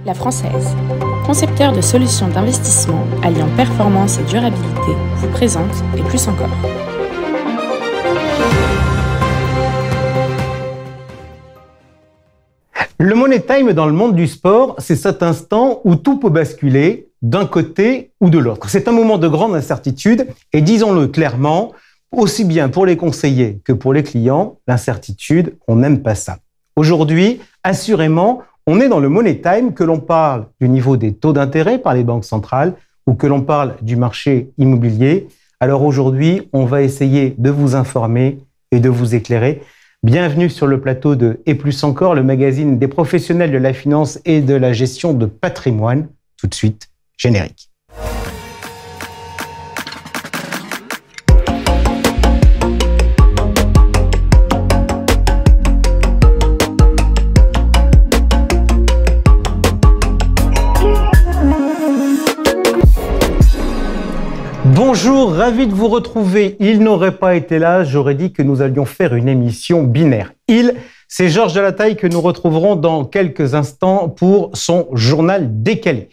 La Française, concepteur de solutions d'investissement alliant performance et durabilité, vous présente et plus encore. Le Money Time dans le monde du sport, c'est cet instant où tout peut basculer d'un côté ou de l'autre. C'est un moment de grande incertitude et disons-le clairement, aussi bien pour les conseillers que pour les clients, l'incertitude, on n'aime pas ça. Aujourd'hui, assurément, on est dans le Money Time, que l'on parle du niveau des taux d'intérêt par les banques centrales ou que l'on parle du marché immobilier. Alors aujourd'hui, on va essayer de vous informer et de vous éclairer. Bienvenue sur le plateau de Et plus encore, le magazine des professionnels de la finance et de la gestion de patrimoine. Tout de suite, générique. Bonjour, ravi de vous retrouver. Il n'aurait pas été là, j'aurais dit que nous allions faire une émission binaire. C'est Georges Delataille que nous retrouverons dans quelques instants pour son journal décalé.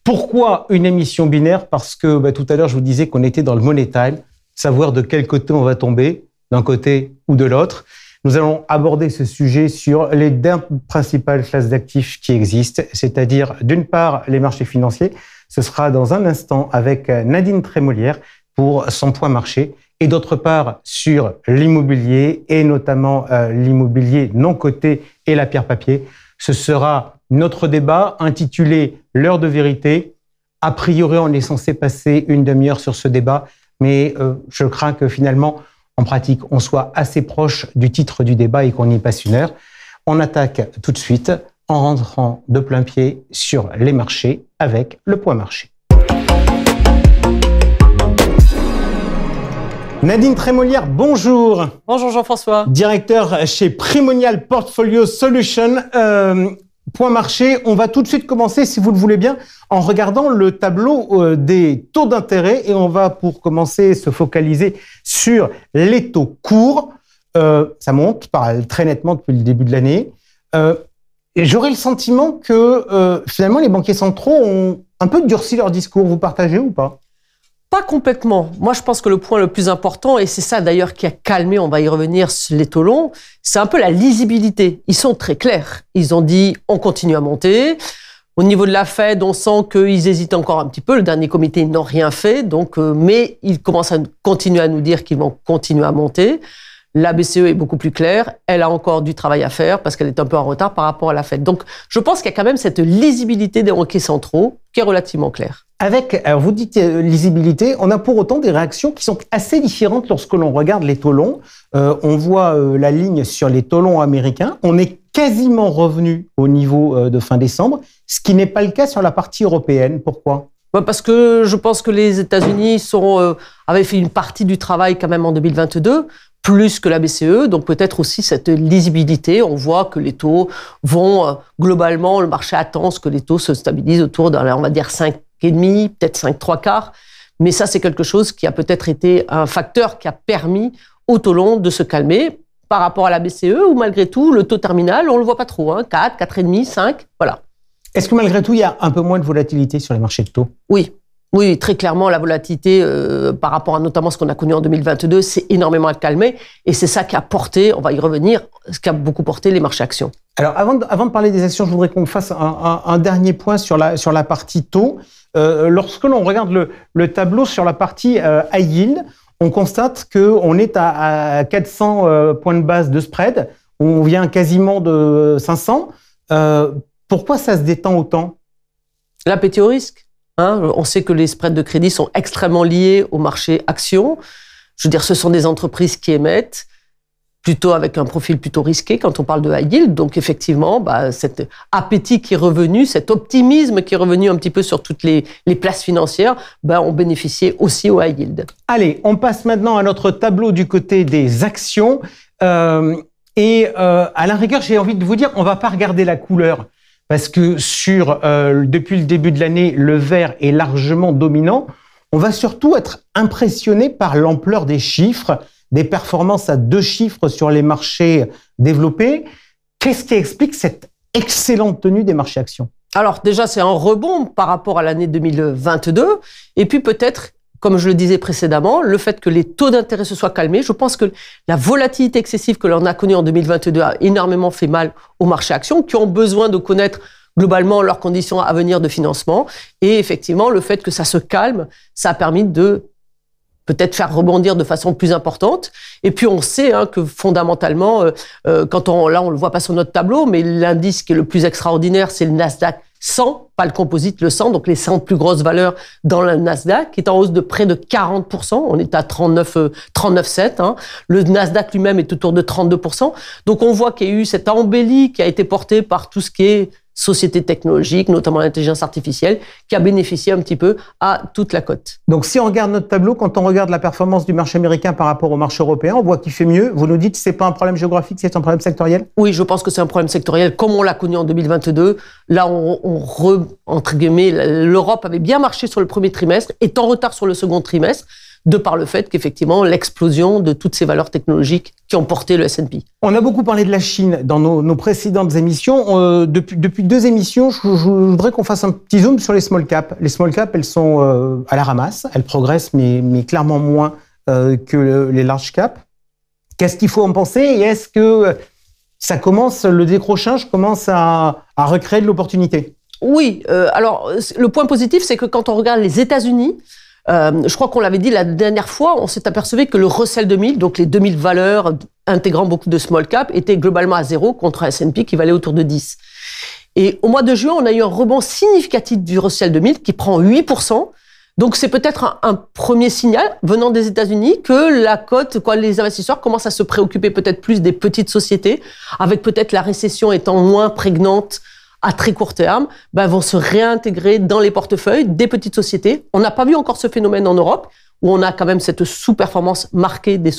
Pourquoi une émission binaire? Parce que tout à l'heure, je vous disais qu'on était dans le Money Time, savoir de quel côté on va tomber, d'un côté ou de l'autre. Nous allons aborder ce sujet sur les deux principales classes d'actifs qui existent, c'est-à-dire d'une part les marchés financiers. Ce sera dans un instant avec Nadine Trémolière pour son point marché et d'autre part sur l'immobilier et notamment l'immobilier non coté et la pierre papier. Ce sera notre débat intitulé « L'heure de vérité ». A priori, on est censé passer une demi-heure sur ce débat, mais je crains que finalement, en pratique, on soit assez proche du titre du débat et qu'on y passe une heure. On attaque tout de suite en rentrant de plein pied sur les marchés avec le point marché. Nadine Trémolière, bonjour. Bonjour Jean-François. Directeur chez Primonial Portfolio Solutions. Point marché, on va tout de suite commencer, si vous le voulez bien, en regardant le tableau des taux d'intérêt et on va pour commencer se focaliser sur les taux courts. Ça monte très nettement depuis le début de l'année. Et j'aurais le sentiment que finalement les banquiers centraux ont un peu durci leur discours. Vous partagez ou pas? Pas complètement. Moi, je pense que le point le plus important, et c'est ça d'ailleurs qui a calmé, on va y revenir, les taux longs, c'est un peu la lisibilité. Ils sont très clairs. Ils ont dit on continue à monter. Au niveau de la Fed, on sent qu'ils hésitent encore un petit peu. Le dernier comité, ils n'ont rien fait. Donc, mais ils commencent à continuer à nous dire qu'ils vont continuer à monter. La BCE est beaucoup plus claire. Elle a encore du travail à faire parce qu'elle est un peu en retard par rapport à la Fed. Donc, je pense qu'il y a quand même cette lisibilité des banquiers centraux qui est relativement claire. Alors vous dites lisibilité, on a pour autant des réactions qui sont assez différentes lorsque l'on regarde les taux longs. On voit la ligne sur les taux longs américains. On est quasiment revenu au niveau de fin décembre, ce qui n'est pas le cas sur la partie européenne. Pourquoi ? Parce que je pense que les États-Unis avaient fait une partie du travail quand même en 2022, plus que la BCE, donc peut-être aussi cette lisibilité. On voit que les taux vont globalement, le marché attend que les taux se stabilisent autour d'un, on va dire 5,5, peut-être 5,75. Mais ça, c'est quelque chose qui a peut-être été un facteur qui a permis au taux long de se calmer par rapport à la BCE, où malgré tout, le taux terminal, on le voit pas trop, 4, 4,5, 5, voilà. Est-ce que malgré tout, il y a un peu moins de volatilité sur les marchés de taux? Oui, très clairement, la volatilité par rapport à notamment ce qu'on a connu en 2022, c'est énormément calmé. Et c'est ça qui a porté, on va y revenir, ce qui a beaucoup porté les marchés actions. Alors, avant de parler des actions, je voudrais qu'on fasse un dernier point sur la partie taux. Lorsque l'on regarde le tableau sur la partie high yield, on constate qu'on est à 400 points de base de spread. On vient quasiment de 500. Pourquoi ça se détend autant? L'appétit au risque. On sait que les spreads de crédit sont extrêmement liés au marché actions. Je veux dire, ce sont des entreprises qui émettent plutôt avec un profil plutôt risqué quand on parle de high yield. Donc effectivement, cet appétit qui est revenu, cet optimisme qui est revenu un petit peu sur toutes les places financières, ont bénéficié aussi au high yield. Allez, on passe maintenant à notre tableau du côté des actions. À la rigueur, j'ai envie de vous dire, on ne va pas regarder la couleur. Parce que depuis le début de l'année, le vert est largement dominant. On va surtout être impressionné par l'ampleur des chiffres, des performances à 2 chiffres sur les marchés développés. Qu'est-ce qui explique cette excellente tenue des marchés actions? Alors déjà, c'est un rebond par rapport à l'année 2022. Et puis peut-être, comme je le disais précédemment, le fait que les taux d'intérêt se soient calmés. Je pense que la volatilité excessive que l'on a connue en 2022 a énormément fait mal aux marchés actions qui ont besoin de connaître globalement leurs conditions à venir de financement. Et effectivement, le fait que ça se calme, ça a permis de peut-être faire rebondir de façon plus importante. Et puis on sait que fondamentalement, quand on le voit pas sur notre tableau, mais l'indice qui est le plus extraordinaire, c'est le Nasdaq 100, pas le composite, le 100, donc les 100 plus grosses valeurs dans le Nasdaq, qui est en hausse de près de 40%. On est à 39,7. Le Nasdaq lui-même est autour de 32%. Donc on voit qu'il y a eu cette embellie qui a été portée par tout ce qui est sociétés technologiques, notamment l'intelligence artificielle, qui a bénéficié un petit peu à toute la cote. Donc si on regarde notre tableau, quand on regarde la performance du marché américain par rapport au marché européen, on voit qu'il fait mieux. Vous nous dites que ce n'est pas un problème géographique, c'est un problème sectoriel? Oui, je pense que c'est un problème sectoriel, comme on l'a connu en 2022. Là, entre guillemets, l'Europe avait bien marché sur le premier trimestre, est en retard sur le second trimestre, de par le fait qu'effectivement, l'explosion de toutes ces valeurs technologiques qui ont porté le S&P. On a beaucoup parlé de la Chine dans nos précédentes émissions. Depuis 2 émissions, je voudrais qu'on fasse un petit zoom sur les small caps. Les small caps, elles sont à la ramasse, elles progressent, mais clairement moins que les large caps. Qu'est-ce qu'il faut en penser? Et est-ce que ça commence, le décrochage commence à recréer de l'opportunité? Oui, alors le point positif, c'est que quand on regarde les États-Unis, je crois qu'on l'avait dit la dernière fois, on s'est aperçu que le Russell 2000, donc les 2000 valeurs intégrant beaucoup de small cap, était globalement à 0 contre un S&P qui valait autour de 10. Et au mois de juin, on a eu un rebond significatif du Russell 2000 qui prend 8%. Donc c'est peut-être un premier signal venant des États-Unis que la cote, les investisseurs commencent à se préoccuper peut-être plus des petites sociétés, avec peut-être la récession étant moins prégnante à très court terme, vont se réintégrer dans les portefeuilles des petites sociétés. On n'a pas vu encore ce phénomène en Europe, où on a quand même cette sous-performance marquée des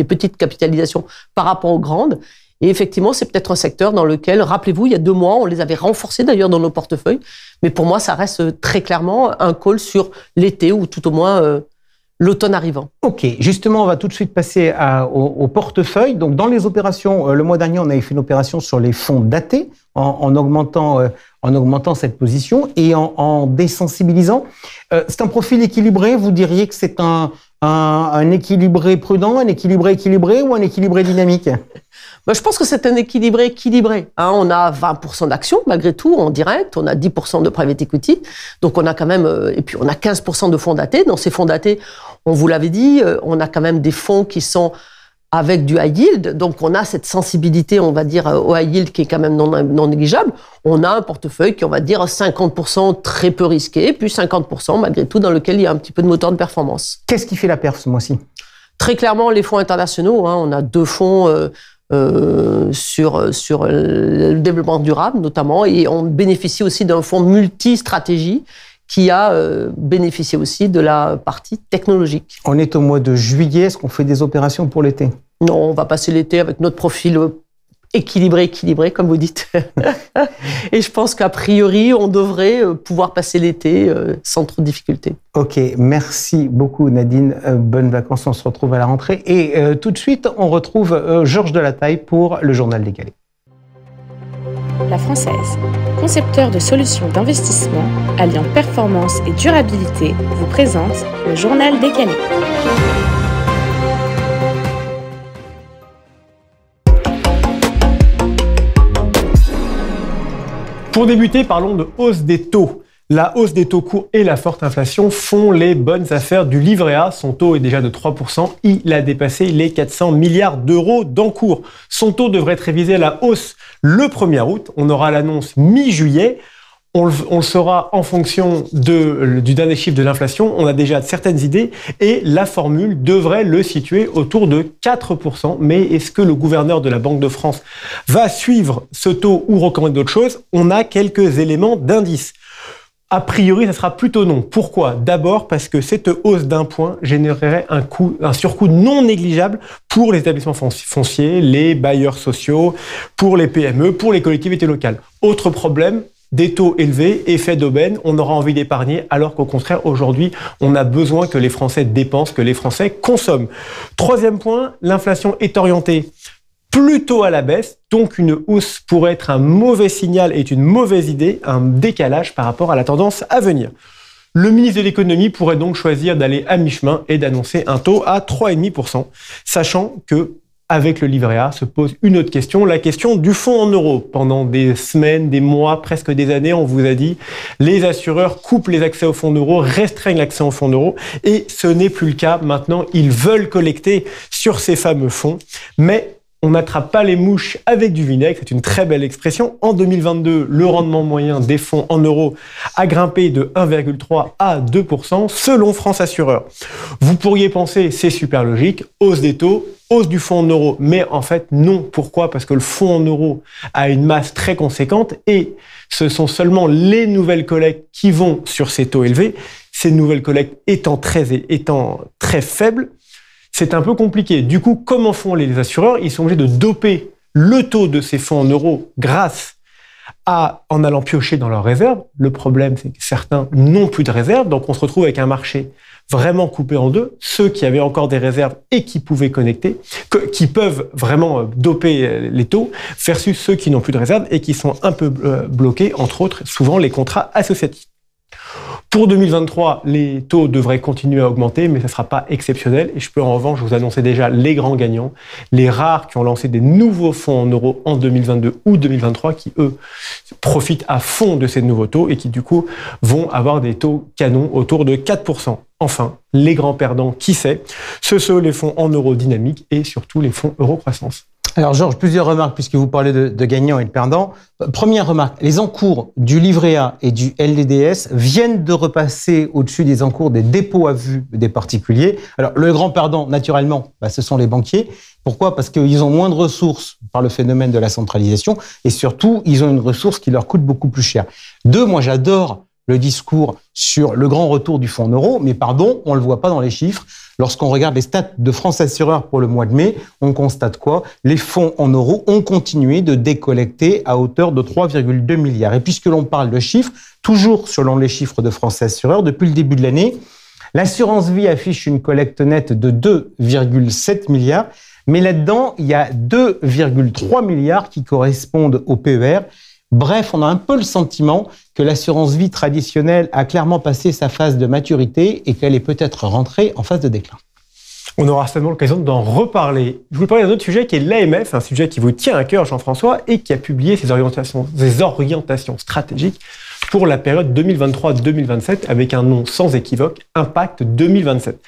petites capitalisations par rapport aux grandes. Et effectivement, c'est peut-être un secteur dans lequel, rappelez-vous, il y a 2 mois, on les avait renforcés d'ailleurs dans nos portefeuilles. Mais pour moi, ça reste très clairement un call sur l'été ou tout au moins l'automne arrivant. Ok, justement, on va tout de suite passer au portefeuille. Donc, dans les opérations, le mois dernier, on avait fait une opération sur les fonds datés en augmentant cette position et en désensibilisant. C'est un profil équilibré. Vous diriez que c'est un équilibré prudent, un équilibré équilibré ou un équilibré dynamique? Je pense que c'est un équilibré équilibré. On a 20% d'actions, malgré tout, en direct. On a 10% de private equity. Donc, on a quand même, et puis on a 15% de fonds datés. Dans ces fonds datés, on vous l'avait dit, on a quand même des fonds qui sont avec du high yield. Donc, on a cette sensibilité, on va dire, au high yield qui est quand même non négligeable. On a un portefeuille qui, on va dire, 50% très peu risqué, puis 50% malgré tout dans lequel il y a un petit peu de moteur de performance. Qu'est-ce qui fait la perf ce mois-ci? Très clairement, les fonds internationaux. On a 2 fonds sur le développement durable notamment, et on bénéficie aussi d'un fonds multi-stratégie qui a bénéficié aussi de la partie technologique. On est au mois de juillet, est-ce qu'on fait des opérations pour l'été? Non, on va passer l'été avec notre profil équilibré, comme vous dites. Et je pense qu'a priori, on devrait pouvoir passer l'été sans trop de difficultés. Ok, merci beaucoup Nadine. Bonnes vacances, on se retrouve à la rentrée. Et tout de suite, on retrouve Georges Delataille pour le Journal décalé. La Française, concepteur de solutions d'investissement alliant performance et durabilité, vous présente le Journal décalé. Pour débuter, parlons de hausse des taux. La hausse des taux courts et la forte inflation font les bonnes affaires du livret A. Son taux est déjà de 3%. Il a dépassé les 400 milliards d'euros d'encours. Son taux devrait être révisé à la hausse le 1er août. On aura l'annonce mi-juillet. On le saura en fonction du dernier chiffre de l'inflation. On a déjà certaines idées et la formule devrait le situer autour de 4%. Mais est-ce que le gouverneur de la Banque de France va suivre ce taux ou recommander d'autres choses? On a quelques éléments d'indice. A priori, ça sera plutôt non. Pourquoi? D'abord parce que cette hausse d'1 point générerait un surcoût non négligeable pour les établissements fonciers, les bailleurs sociaux, pour les PME, pour les collectivités locales. Autre problème, des taux élevés, effet d'aubaine, on aura envie d'épargner, alors qu'au contraire, aujourd'hui, on a besoin que les Français dépensent, que les Français consomment. Troisième point, l'inflation est orientée plutôt à la baisse, donc une hausse pourrait être un mauvais signal et une mauvaise idée, un décalage par rapport à la tendance à venir. Le ministre de l'économie pourrait donc choisir d'aller à mi-chemin et d'annoncer un taux à 3,5%, sachant que avec le livret A se pose une autre question, la question du fonds en euros. Pendant des semaines, des mois, presque des années, on vous a dit les assureurs coupent les accès au fonds en euros, restreignent l'accès au fonds en euros, et ce n'est plus le cas. Maintenant, ils veulent collecter sur ces fameux fonds, mais on n'attrape pas les mouches avec du vinaigre, c'est une très belle expression. En 2022, le rendement moyen des fonds en euros a grimpé de 1,3 à 2% selon France Assureur. Vous pourriez penser, c'est super logique, hausse des taux, hausse du fonds en euros, mais en fait non. Pourquoi ? Parce que le fonds en euros a une masse très conséquente et ce sont seulement les nouvelles collectes qui vont sur ces taux élevés. Ces nouvelles collectes étant très faibles, c'est un peu compliqué. Du coup, comment font les assureurs ? Ils sont obligés de doper le taux de ces fonds en euros en allant piocher dans leurs réserves. Le problème, c'est que certains n'ont plus de réserves, donc on se retrouve avec un marché vraiment coupé en deux. Ceux qui avaient encore des réserves et qui pouvaient connecter, qui peuvent vraiment doper les taux, versus ceux qui n'ont plus de réserves et qui sont un peu bloqués, entre autres, souvent les contrats associatifs. Pour 2023, les taux devraient continuer à augmenter, mais ça ne sera pas exceptionnel. Et je peux en revanche vous annoncer déjà les grands gagnants, les rares qui ont lancé des nouveaux fonds en euros en 2022 ou 2023, qui eux profitent à fond de ces nouveaux taux et qui du coup vont avoir des taux canons autour de 4%. Enfin, les grands perdants, qui sait, ce sont les fonds en euros dynamiques et surtout les fonds euro-croissance. Alors Georges, plusieurs remarques puisque vous parlez de gagnants et de perdants. Première remarque, les encours du livret A et du LDDS viennent de repasser au-dessus des encours des dépôts à vue des particuliers. Alors le grand perdant, naturellement, ce sont les banquiers. Pourquoi ? Parce qu'ils ont moins de ressources par le phénomène de la centralisation et surtout, ils ont une ressource qui leur coûte beaucoup plus cher. Deux, moi j'adore le discours sur le grand retour du fonds en euros, mais pardon, on ne le voit pas dans les chiffres. Lorsqu'on regarde les stats de France Assureur pour le mois de mai, on constate quoi ? Les fonds en euros ont continué de décollecter à hauteur de 3,2 milliards. Et puisque l'on parle de chiffres, toujours selon les chiffres de France Assureur, depuis le début de l'année, l'assurance vie affiche une collecte nette de 2,7 milliards, mais là-dedans, il y a 2,3 milliards qui correspondent au PER. Bref, on a un peu le sentiment que l'assurance vie traditionnelle a clairement passé sa phase de maturité et qu'elle est peut-être rentrée en phase de déclin. On aura certainement l'occasion d'en reparler. Je voulais parler d'un autre sujet qui est l'AMF, un sujet qui vous tient à cœur, Jean-François, et qui a publié ses orientations stratégiques pour la période 2023-2027 avec un nom sans équivoque, Impact 2027.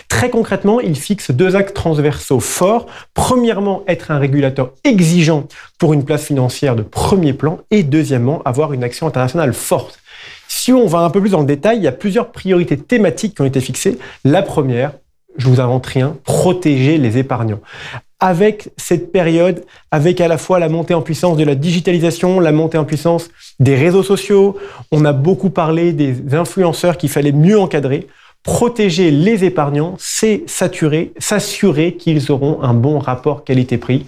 Très concrètement, il fixe deux axes transversaux forts. Premièrement, être un régulateur exigeant pour une place financière de premier plan et deuxièmement, avoir une action internationale forte. Si on va un peu plus dans le détail, il y a plusieurs priorités thématiques qui ont été fixées. La première, je vous invente rien, protéger les épargnants. Avec cette période, avec à la fois la montée en puissance de la digitalisation, la montée en puissance des réseaux sociaux, on a beaucoup parlé des influenceurs qu'il fallait mieux encadrer. Protéger les épargnants, c'est s'assurer qu'ils auront un bon rapport qualité-prix.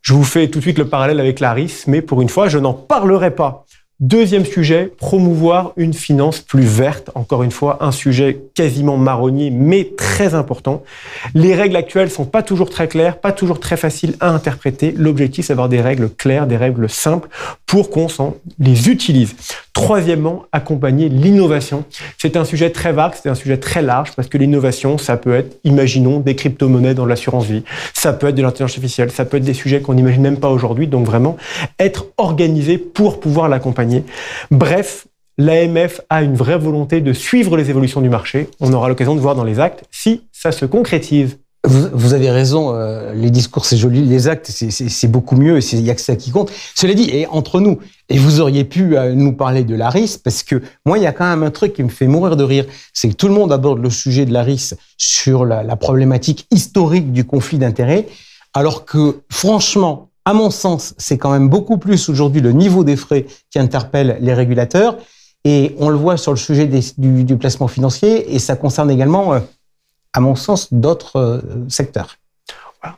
Je vous fais tout de suite le parallèle avec la RIS, mais pour une fois, je n'en parlerai pas. Deuxième sujet, promouvoir une finance plus verte. Encore une fois, un sujet quasiment marronnier, mais très important. Les règles actuelles sont pas toujours très claires, pas toujours très faciles à interpréter. L'objectif, c'est d'avoir des règles claires, des règles simples pour qu'on les utilise. Troisièmement, accompagner l'innovation. C'est un sujet très vague, c'est un sujet très large parce que l'innovation, ça peut être, imaginons, des crypto-monnaies dans l'assurance vie. Ça peut être de l'intelligence artificielle, ça peut être des sujets qu'on n'imagine même pas aujourd'hui. Donc vraiment, être organisé pour pouvoir l'accompagner. Bref, l'AMF a une vraie volonté de suivre les évolutions du marché. On aura l'occasion de voir dans les actes si ça se concrétise. Vous avez raison, les discours c'est joli, les actes c'est beaucoup mieux, il n'y a que ça qui compte. Cela dit, et entre nous, et vous auriez pu nous parler de la RIS, parce que moi il y a quand même un truc qui me fait mourir de rire, c'est que tout le monde aborde le sujet de la RIS sur la problématique historique du conflit d'intérêts, alors que franchement, à mon sens, c'est quand même beaucoup plus aujourd'hui le niveau des frais qui interpelle les régulateurs, et on le voit sur le sujet du placement financier, et ça concerne également... à mon sens, d'autres secteurs.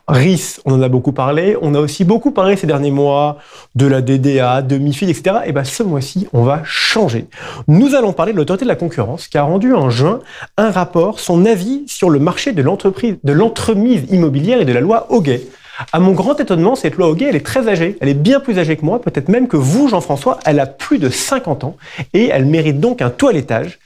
RIS, on en a beaucoup parlé. On a aussi beaucoup parlé ces derniers mois de la DDA, de MiFID, etc. Et bien, ce mois-ci, on va changer. Nous allons parler de l'autorité de la concurrence qui a rendu en juin un rapport, son avis sur le marché de l'entremise immobilière et de la loi Hoguet. À mon grand étonnement, cette loi Hoguet, elle est très âgée. Elle est bien plus âgée que moi, peut-être même que vous, Jean-François. Elle a plus de 50 ans et elle mérite donc un toilettage.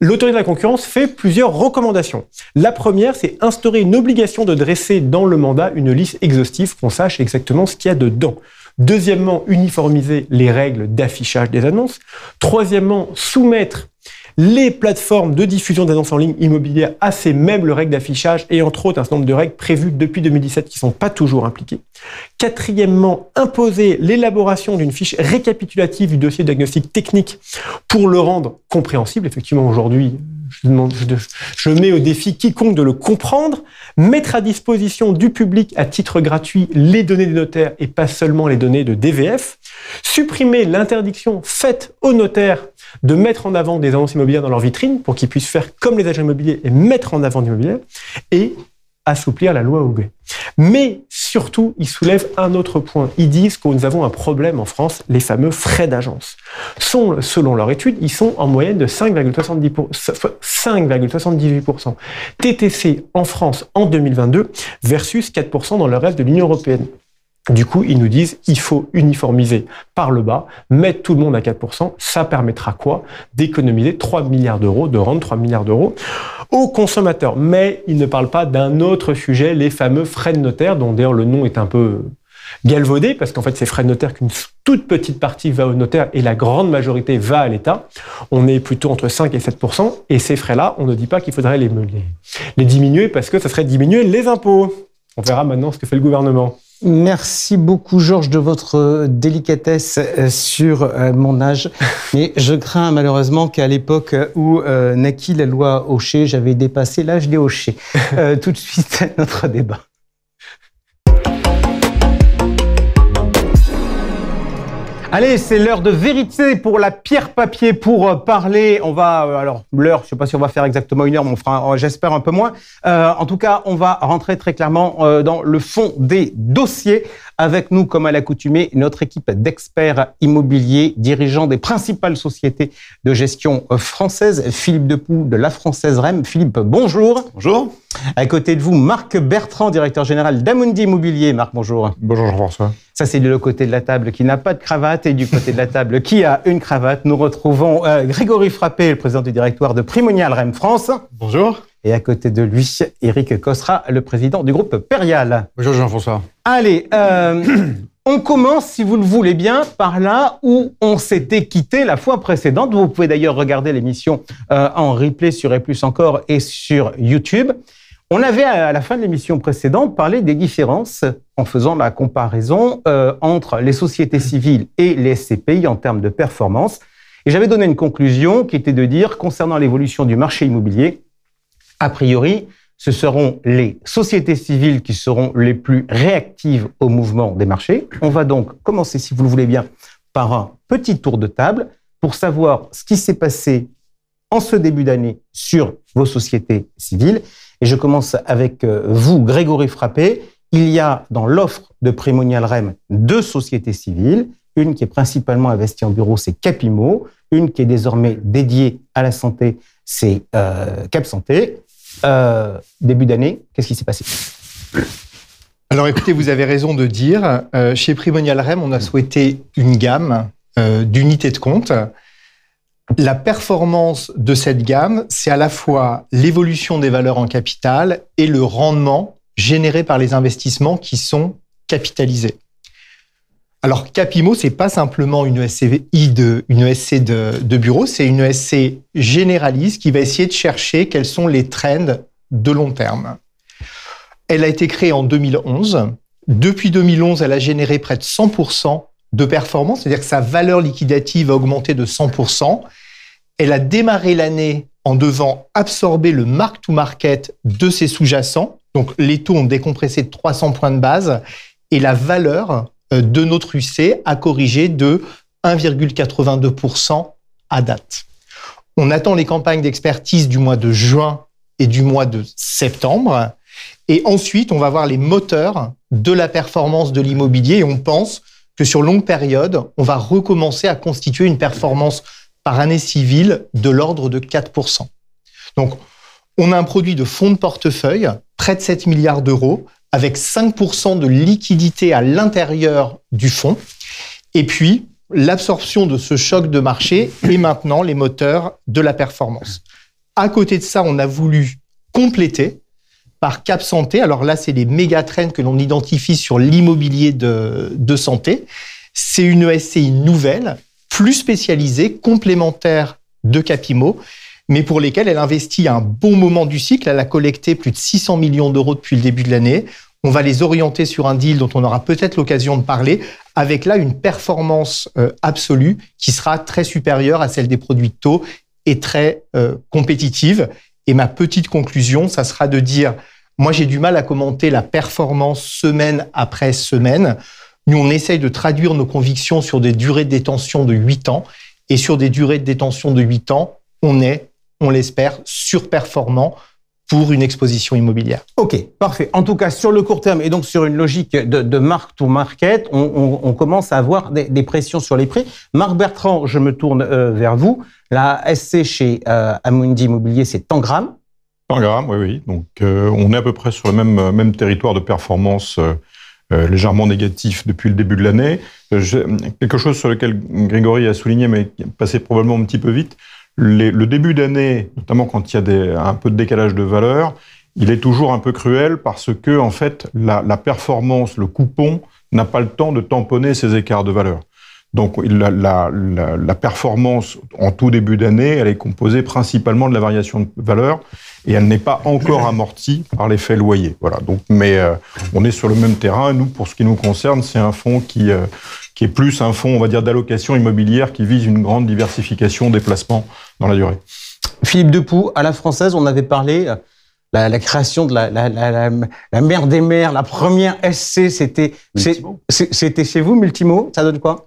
L'autorité de la concurrence fait plusieurs recommandations. La première, c'est instaurer une obligation de dresser dans le mandat une liste exhaustive, qu'on sache exactement ce qu'il y a dedans. Deuxièmement, uniformiser les règles d'affichage des annonces. Troisièmement, soumettre les plateformes de diffusion d'annonces en ligne immobilières à ces mêmes règles d'affichage et entre autres un certain nombre de règles prévues depuis 2017 qui ne sont pas toujours impliquées. Quatrièmement, imposer l'élaboration d'une fiche récapitulative du dossier de diagnostic technique pour le rendre compréhensible. Effectivement, aujourd'hui, je mets au défi quiconque de le comprendre. Mettre à disposition du public à titre gratuit les données des notaires et pas seulement les données de DVF. Supprimer l'interdiction faite aux notaires de mettre en avant des annonces immobilières dans leur vitrine pour qu'ils puissent faire comme les agents immobiliers et mettre en avant l'immobilier et assouplir la loi Hoguet. Mais surtout, ils soulèvent un autre point. Ils disent que nous avons un problème en France, les fameux frais d'agence. Selon leur étude, ils sont en moyenne de 5,78%. TTC en France en 2022 versus 4% dans le reste de l'Union européenne. Du coup, ils nous disent il faut uniformiser par le bas, mettre tout le monde à 4%. Ça permettra quoi? D'économiser 3 milliards d'euros, de rendre 3 milliards d'euros aux consommateurs. Mais ils ne parlent pas d'un autre sujet, les fameux frais de notaire, dont d'ailleurs le nom est un peu galvaudé, parce qu'en fait, ces frais de notaire, qu'une toute petite partie va au notaire et la grande majorité va à l'État. On est plutôt entre 5 et 7%. Et ces frais-là, on ne dit pas qu'il faudrait les diminuer parce que ça serait diminuer les impôts. On verra maintenant ce que fait le gouvernement. Merci beaucoup, Georges, de votre délicatesse sur mon âge. Mais je crains malheureusement qu'à l'époque où naquit la loi Hochet, j'avais dépassé l'âge des Hochets. Tout de suite, notre débat. Allez, c'est l'heure de vérité pour la pierre-papier pour parler. On va, alors, l'heure, je ne sais pas si on va faire exactement une heure, mais on fera, j'espère, un peu moins. En tout cas, on va rentrer très clairement dans le fond des dossiers. Avec nous, comme à l'accoutumée, notre équipe d'experts immobiliers, dirigeants des principales sociétés de gestion françaises. Philippe Depoux de La Française REM. Philippe, bonjour. Bonjour. À côté de vous, Marc Bertrand, directeur général d'Amundi Immobilier. Marc, bonjour. Bonjour Jean-François. Ça, c'est de l'autre côté de la table qui n'a pas de cravate et du côté de la table qui a une cravate. Nous retrouvons Grégory Frappé, le président du directoire de Primonial REM France. Bonjour. Et à côté de lui, Éric Cosra, le président du groupe Perial. Bonjour Jean-François. Allez, on commence, si vous le voulez bien, par là où on s'était quitté la fois précédente. Vous pouvez d'ailleurs regarder l'émission en replay sur Et Plus Encore et sur YouTube. On avait, à la fin de l'émission précédente, parlé des différences en faisant la comparaison entre les sociétés civiles et les SCPI en termes de performance. Et j'avais donné une conclusion qui était de dire, concernant l'évolution du marché immobilier, a priori, ce seront les sociétés civiles qui seront les plus réactives au mouvement des marchés. On va donc commencer, si vous le voulez bien, par un petit tour de table pour savoir ce qui s'est passé en ce début d'année sur vos sociétés civiles. Et je commence avec vous, Grégory Frappé. Il y a dans l'offre de Primonial REM 2 sociétés civiles. Une qui est principalement investie en bureau, c'est Capimo. Une qui est désormais dédiée à la santé, c'est Cap Santé. Début d'année, qu'est-ce qui s'est passé? Alors écoutez, vous avez raison de dire, chez Primonial REM, on a souhaité une gamme d'unités de compte. La performance de cette gamme, c'est à la fois l'évolution des valeurs en capital et le rendement généré par les investissements qui sont capitalisés. Alors Capimo, c'est pas simplement une SC de bureau, c'est une SC généraliste qui va essayer de chercher quels sont les trends de long terme. Elle a été créée en 2011. Depuis 2011, elle a généré près de 100% de performance, c'est-à-dire que sa valeur liquidative a augmenté de 100%. Elle a démarré l'année en devant absorber le mark-to-market de ses sous-jacents. Donc, les taux ont décompressé de 300 points de base et la valeur de notre UC a corrigé de 1,82% à date. On attend les campagnes d'expertise du mois de juin et du mois de septembre. Et ensuite, on va voir les moteurs de la performance de l'immobilier et on pense que sur longue période, on va recommencer à constituer une performance par année civile de l'ordre de 4%. Donc, on a un produit de fonds de portefeuille, près de 7 milliards d'euros, avec 5% de liquidité à l'intérieur du fonds. Et puis, l'absorption de ce choc de marché est maintenant les moteurs de la performance. À côté de ça, on a voulu compléter par Cap Santé. Alors là, c'est les méga trends que l'on identifie sur l'immobilier de santé. C'est une SCI nouvelle, plus spécialisée, complémentaire de Capimo, mais pour lesquelles elle investit à un bon moment du cycle. Elle a collecté plus de 600 millions d'euros depuis le début de l'année. On va les orienter sur un deal dont on aura peut-être l'occasion de parler, avec là une performance absolue qui sera très supérieure à celle des produits de taux et très compétitive. Et ma petite conclusion, ça sera de dire, moi j'ai du mal à commenter la performance semaine après semaine. Nous, on essaye de traduire nos convictions sur des durées de détention de 8 ans. Et sur des durées de détention de 8 ans, on est, on l'espère, surperformant pour une exposition immobilière. Ok, parfait. En tout cas, sur le court terme et donc sur une logique de mark to market, on commence à avoir des pressions sur les prix. Marc Bertrand, je me tourne vers vous. La SC chez Amundi Immobilier, c'est Tangram. Tangram, oui. Donc, on est à peu près sur le même territoire de performance légèrement négatif depuis le début de l'année. Quelque chose sur lequel Grégory a souligné, mais qui est passé probablement un petit peu vite. Le début d'année, notamment quand il y a un peu de décalage de valeur, il est toujours un peu cruel parce que, en fait, la performance, le coupon, n'a pas le temps de tamponner ces écarts de valeur. Donc, la performance en tout début d'année, elle est composée principalement de la variation de valeur et elle n'est pas encore amortie par l'effet loyer. Voilà. Donc, mais on est sur le même terrain. Nous, pour ce qui nous concerne, c'est un fonds qui est plus un fonds, on va dire, d'allocation immobilière qui vise une grande diversification des placements dans la durée. Philippe Depoux, à la Française, on avait parlé la création de la mère des mères, la première SC, c'était chez vous, Multimo. Ça donne quoi ?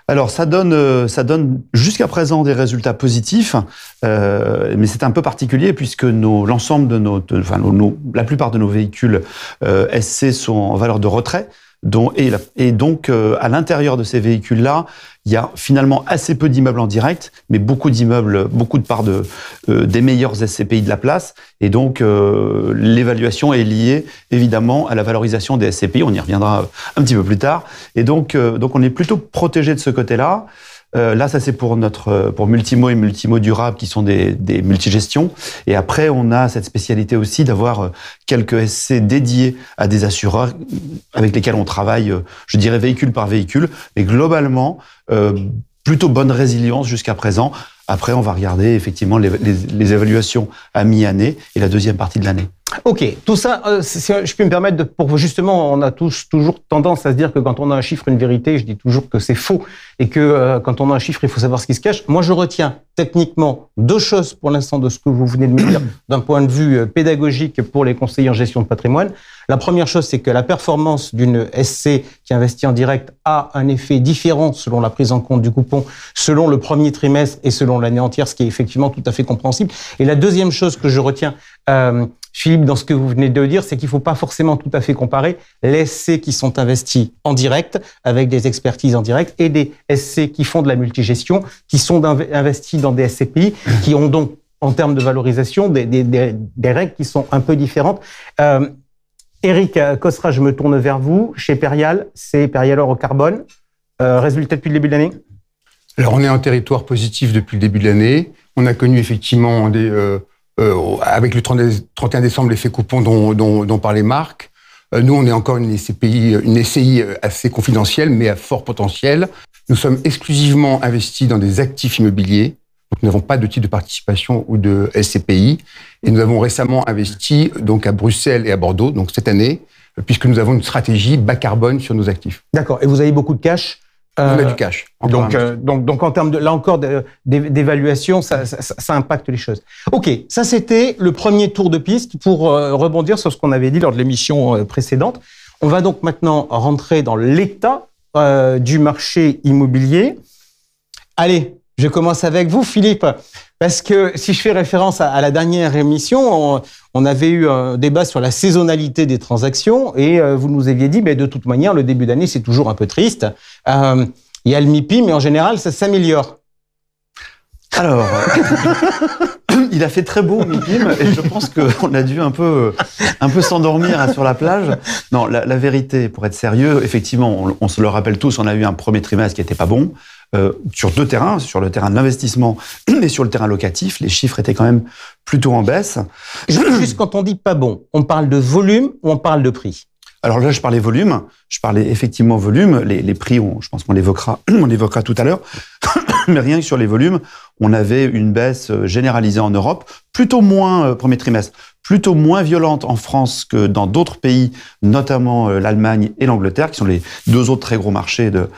Alors, ça donne jusqu'à présent des résultats positifs, mais c'est un peu particulier puisque l'ensemble de la plupart de nos véhicules SC sont en valeur de retrait. Et donc, à l'intérieur de ces véhicules-là, il y a finalement assez peu d'immeubles en direct, mais beaucoup de parts des meilleurs SCPI de la place. Et donc, l'évaluation est liée évidemment à la valorisation des SCPI. On y reviendra un petit peu plus tard. Et donc on est plutôt protégé de ce côté-là. Là, ça c'est pour Multimo et Multimo Durable qui sont des multigestions. Et après, on a cette spécialité aussi d'avoir quelques SC dédiés à des assureurs avec lesquels on travaille, je dirais véhicule par véhicule. Mais globalement, plutôt bonne résilience jusqu'à présent. Après, on va regarder effectivement les évaluations à mi-année et la deuxième partie de l'année. Ok, tout ça, je peux me permettre pour justement, on a tous toujours tendance à se dire que quand on a un chiffre, une vérité, je dis toujours que c'est faux et que quand on a un chiffre, il faut savoir ce qui se cache. Moi, je retiens techniquement 2 choses pour l'instant de ce que vous venez de me dire d'un point de vue pédagogique pour les conseillers en gestion de patrimoine. La première chose, c'est que la performance d'une SC qui investit en direct a un effet différent selon la prise en compte du coupon, selon le premier trimestre et selon l'année entière, ce qui est effectivement tout à fait compréhensible. Et la deuxième chose que je retiens, Philippe, dans ce que vous venez de dire, c'est qu'il ne faut pas forcément tout à fait comparer les SC qui sont investis en direct, avec des expertises en direct, et des SC qui font de la multigestion, qui sont investis dans des SCPI, qui ont donc, en termes de valorisation, des règles qui sont un peu différentes. Éric Cosra, je me tourne vers vous. Chez Perial, c'est Perial Or au carbone. Résultat depuis le début de l'année ? Alors, on est en territoire positif depuis le début de l'année. On a connu effectivement avec le 31 décembre, l'effet coupon dont parlait Marc. Nous, on est encore une SCI assez confidentielle, mais à fort potentiel. Nous sommes exclusivement investis dans des actifs immobiliers. Donc, nous n'avons pas de titre de participation ou de SCPI. Et nous avons récemment investi donc à Bruxelles et à Bordeaux, donc cette année, puisque nous avons une stratégie bas carbone sur nos actifs. D'accord. Et vous avez beaucoup de cash ? On a du cash. Donc en termes là encore d'évaluation, ça impacte les choses. Ok, ça c'était le premier tour de piste pour rebondir sur ce qu'on avait dit lors de l'émission précédente. On va donc maintenant rentrer dans l'état du marché immobilier. Allez, je commence avec vous, Philippe, parce que si je fais référence à la dernière émission, on avait eu un débat sur la saisonnalité des transactions et vous nous aviez dit, de toute manière, le début d'année, c'est toujours un peu triste. Il y a le MIPI, mais en général, ça s'améliore. Alors, Il a fait très beau, MIPIM, et je pense qu'on a dû un peu s'endormir sur la plage. Non, la vérité, pour être sérieux, effectivement, on se le rappelle tous, on a eu un premier trimestre qui n'était pas bon. Sur deux terrains, sur le terrain de l'investissement et sur le terrain locatif, les chiffres étaient quand même plutôt en baisse. Juste quand on dit pas bon, on parle de volume ou on parle de prix? Alors là, je parlais volume. Je parlais effectivement volume. Les prix, je pense qu'on l'évoquera tout à l'heure. Mais rien que sur les volumes, on avait une baisse généralisée en Europe, plutôt moins, premier trimestre, plutôt moins violente en France que dans d'autres pays, notamment l'Allemagne et l'Angleterre, qui sont les deux autres très gros marchés de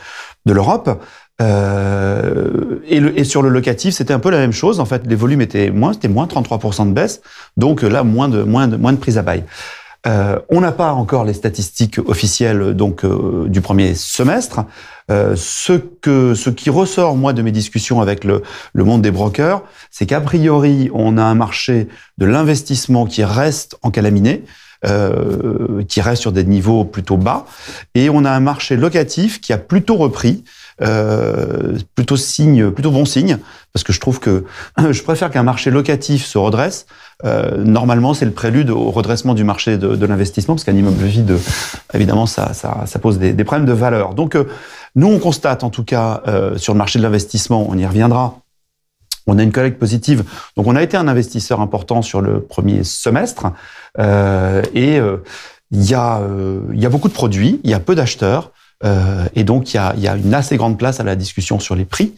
l'Europe. Et sur le locatif, c'était un peu la même chose. En fait, les volumes étaient moins 33% de baisse. Donc là, moins de prise à bail. On n'a pas encore les statistiques officielles du premier semestre. Ce qui ressort, moi, de mes discussions avec le monde des brokers, c'est qu'a priori, on a un marché de l'investissement qui reste encalaminé, qui reste sur des niveaux plutôt bas, et on a un marché locatif qui a plutôt repris, plutôt bon signe, parce que je trouve que je préfère qu'un marché locatif se redresse. Normalement, c'est le prélude au redressement du marché de l'investissement, parce qu'un immeuble vide, évidemment, ça pose des problèmes de valeur. Donc, nous, on constate, en tout cas, sur le marché de l'investissement, on y reviendra, on a une collecte positive. Donc, on a été un investisseur important sur le premier semestre, et il y a beaucoup de produits, il y a peu d'acheteurs, et donc il y a une assez grande place à la discussion sur les prix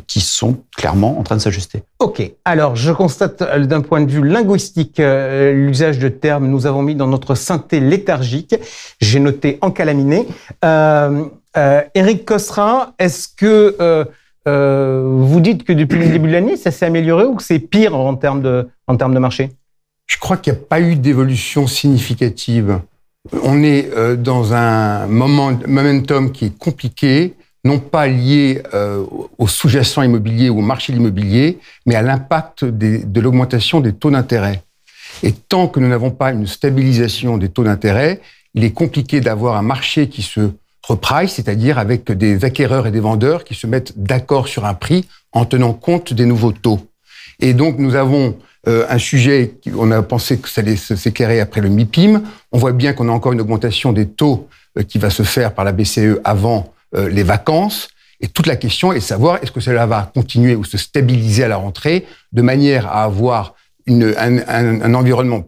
qui sont clairement en train de s'ajuster. Ok, alors je constate d'un point de vue linguistique l'usage de termes, nous avons mis dans notre synthé léthargique, j'ai noté encalaminé. Éric Cosra, est-ce que vous dites que depuis le début de l'année, ça s'est amélioré ou que c'est pire en termes de marché? Je crois qu'il n'y a pas eu d'évolution significative. On est dans un momentum qui est compliqué, non pas lié au sous-jacent immobilier ou au marché de l'immobilier, mais à l'impact de l'augmentation des taux d'intérêt. Et tant que nous n'avons pas une stabilisation des taux d'intérêt, il est compliqué d'avoir un marché qui se reprice, c'est-à-dire avec des acquéreurs et des vendeurs qui se mettent d'accord sur un prix en tenant compte des nouveaux taux. Et donc nous avons un sujet, on a pensé que ça allait s'éclairer après le MIPIM. On voit bien qu'on a encore une augmentation des taux qui va se faire par la BCE avant les vacances. Et toute la question est de savoir est-ce que cela va continuer ou se stabiliser à la rentrée de manière à avoir un environnement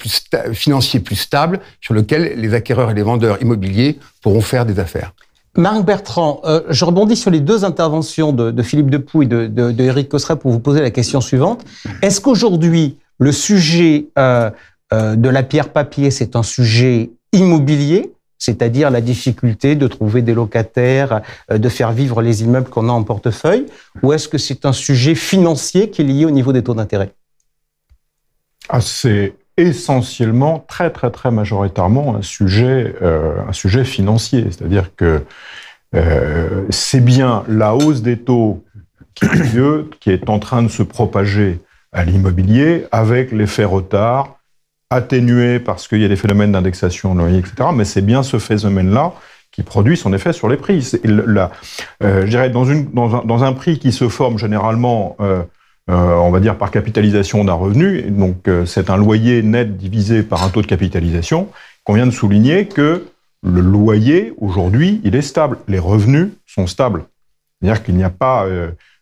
financier plus stable sur lequel les acquéreurs et les vendeurs immobiliers pourront faire des affaires. Marc Bertrand, je rebondis sur les deux interventions de Philippe Depoux et de Éric Cosra pour vous poser la question suivante. Est-ce qu'aujourd'hui, le sujet de la pierre papier, c'est un sujet immobilier, c'est-à-dire la difficulté de trouver des locataires, de faire vivre les immeubles qu'on a en portefeuille, ou est-ce que c'est un sujet financier qui est lié au niveau des taux d'intérêt? C'est essentiellement, très très très majoritairement un sujet financier, c'est-à-dire que c'est bien la hausse des taux qui est en train de se propager à l'immobilier, avec l'effet retard, atténué parce qu'il y a des phénomènes d'indexation, loyer, etc. Mais c'est bien ce phénomène-là qui produit son effet sur les prix. Je dirais, dans un prix qui se forme généralement, on va dire, par capitalisation d'un revenu, donc c'est un loyer net divisé par un taux de capitalisation, qu'on vient de souligner que le loyer, aujourd'hui, il est stable. Les revenus sont stables. C'est-à-dire qu'il n'y a pas...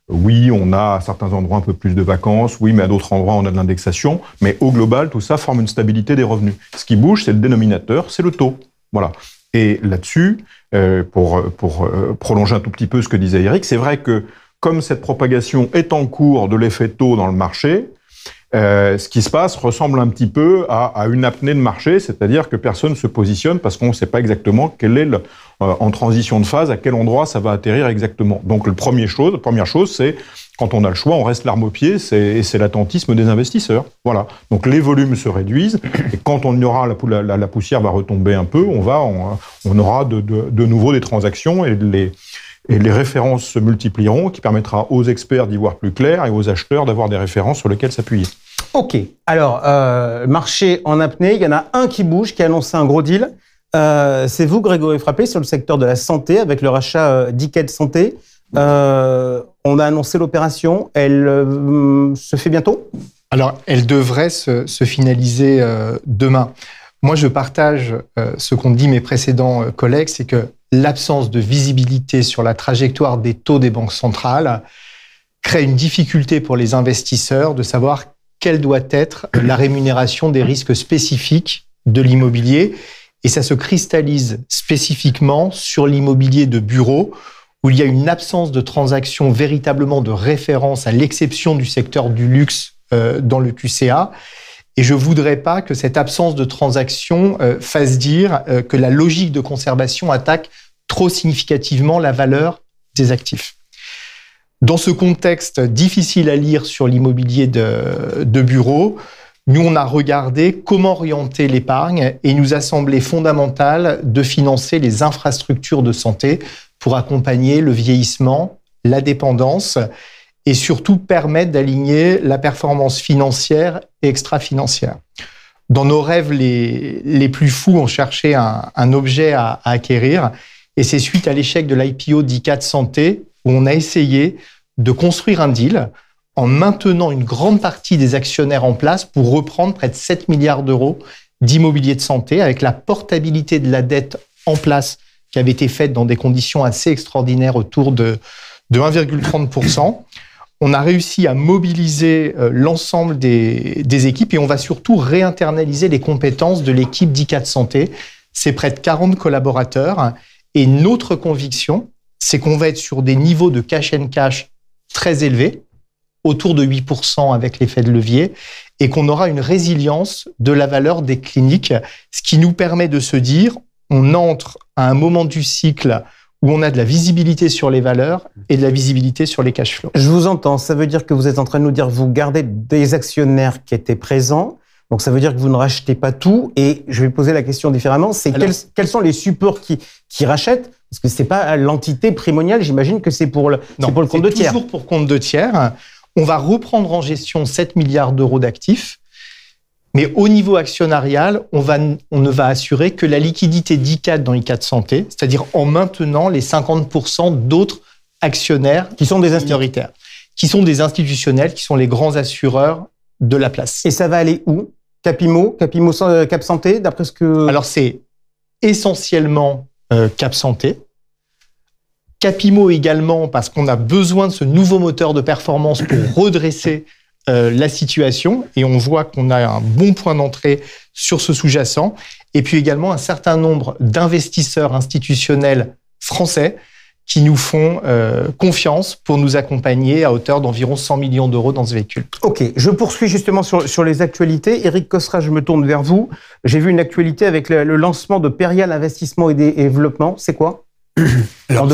oui, on a à certains endroits un peu plus de vacances, oui, mais à d'autres endroits, on a de l'indexation. Mais au global, tout ça forme une stabilité des revenus. Ce qui bouge, c'est le dénominateur, c'est le taux. Voilà. Et là-dessus, pour prolonger un tout petit peu ce que disait Eric, c'est vrai que comme cette propagation est en cours de l'effet taux dans le marché, ce qui se passe ressemble un petit peu à une apnée de marché, c'est-à-dire que personne ne se positionne parce qu'on ne sait pas exactement quelle est en transition de phase, à quel endroit ça va atterrir exactement. Donc la première chose, c'est quand on a le choix, on reste l'arme au pied, et c'est l'attentisme des investisseurs. Voilà. Donc les volumes se réduisent, et quand on y aura la poussière va retomber un peu, on aura de nouveau des transactions, et les références se multiplieront, qui permettra aux experts d'y voir plus clair et aux acheteurs d'avoir des références sur lesquelles s'appuyer. Ok, alors, marché en apnée, il y en a un qui bouge, qui a annoncé un gros deal. C'est vous, Grégory Frappé, sur le secteur de la santé, avec le rachat d'Icade Santé. On a annoncé l'opération, elle se fait bientôt ? Alors, elle devrait se finaliser demain. Moi, je partage ce qu'ont dit mes précédents collègues, c'est que l'absence de visibilité sur la trajectoire des taux des banques centrales crée une difficulté pour les investisseurs de savoir quelle doit être la rémunération des risques spécifiques de l'immobilier. Et ça se cristallise spécifiquement sur l'immobilier de bureau, où il y a une absence de transactions véritablement de référence, à l'exception du secteur du luxe dans le QCA. Et je voudrais pas que cette absence de transactions fasse dire que la logique de conservation attaque trop significativement la valeur des actifs. Dans ce contexte difficile à lire sur l'immobilier de bureau, nous, on a regardé comment orienter l'épargne et il nous a semblé fondamental de financer les infrastructures de santé pour accompagner le vieillissement, la dépendance et surtout permettre d'aligner la performance financière et extra-financière. Dans nos rêves les plus fous, on cherchait un objet à acquérir et c'est suite à l'échec de l'IPO d'ICAD Santé où on a essayé de construire un deal en maintenant une grande partie des actionnaires en place pour reprendre près de 7 milliards d'euros d'immobilier de santé avec la portabilité de la dette en place qui avait été faite dans des conditions assez extraordinaires autour de 1,30%. On a réussi à mobiliser l'ensemble des équipes et on va surtout réinternaliser les compétences de l'équipe d'ICAD Santé. C'est près de 40 collaborateurs et notre conviction, c'est qu'on va être sur des niveaux de cash and cash très élevés, autour de 8% avec l'effet de levier, et qu'on aura une résilience de la valeur des cliniques, ce qui nous permet de se dire, on entre à un moment du cycle où on a de la visibilité sur les valeurs et de la visibilité sur les cash flows. Je vous entends, ça veut dire que vous êtes en train de nous dire, vous gardez des actionnaires qui étaient présents, donc ça veut dire que vous ne rachetez pas tout, et je vais poser la question différemment, c'est quels sont les supports qui rachètent? Parce que c'est pas l'entité primoniale, j'imagine que c'est pour le compte de tiers. Toujours pour compte de tiers. On va reprendre en gestion 7 milliards d'euros d'actifs, mais au niveau actionnarial, on ne va assurer que la liquidité d'ICAD dans ICAD Santé, c'est-à-dire en maintenant les 50% d'autres actionnaires qui sont des minoritaires, qui sont des institutionnels, qui sont les grands assureurs de la place. Et ça va aller où? Capimo Cap Santé, d'après ce que... Alors c'est essentiellement Cap Santé. Capimo également, parce qu'on a besoin de ce nouveau moteur de performance pour redresser la situation. Et on voit qu'on a un bon point d'entrée sur ce sous-jacent. Et puis également un certain nombre d'investisseurs institutionnels français qui nous font confiance pour nous accompagner à hauteur d'environ 100 millions d'euros dans ce véhicule. Ok, je poursuis justement sur les actualités. Éric Cosra, je me tourne vers vous. J'ai vu une actualité avec le lancement de Perial Investissement et Développement. C'est quoi? Alors,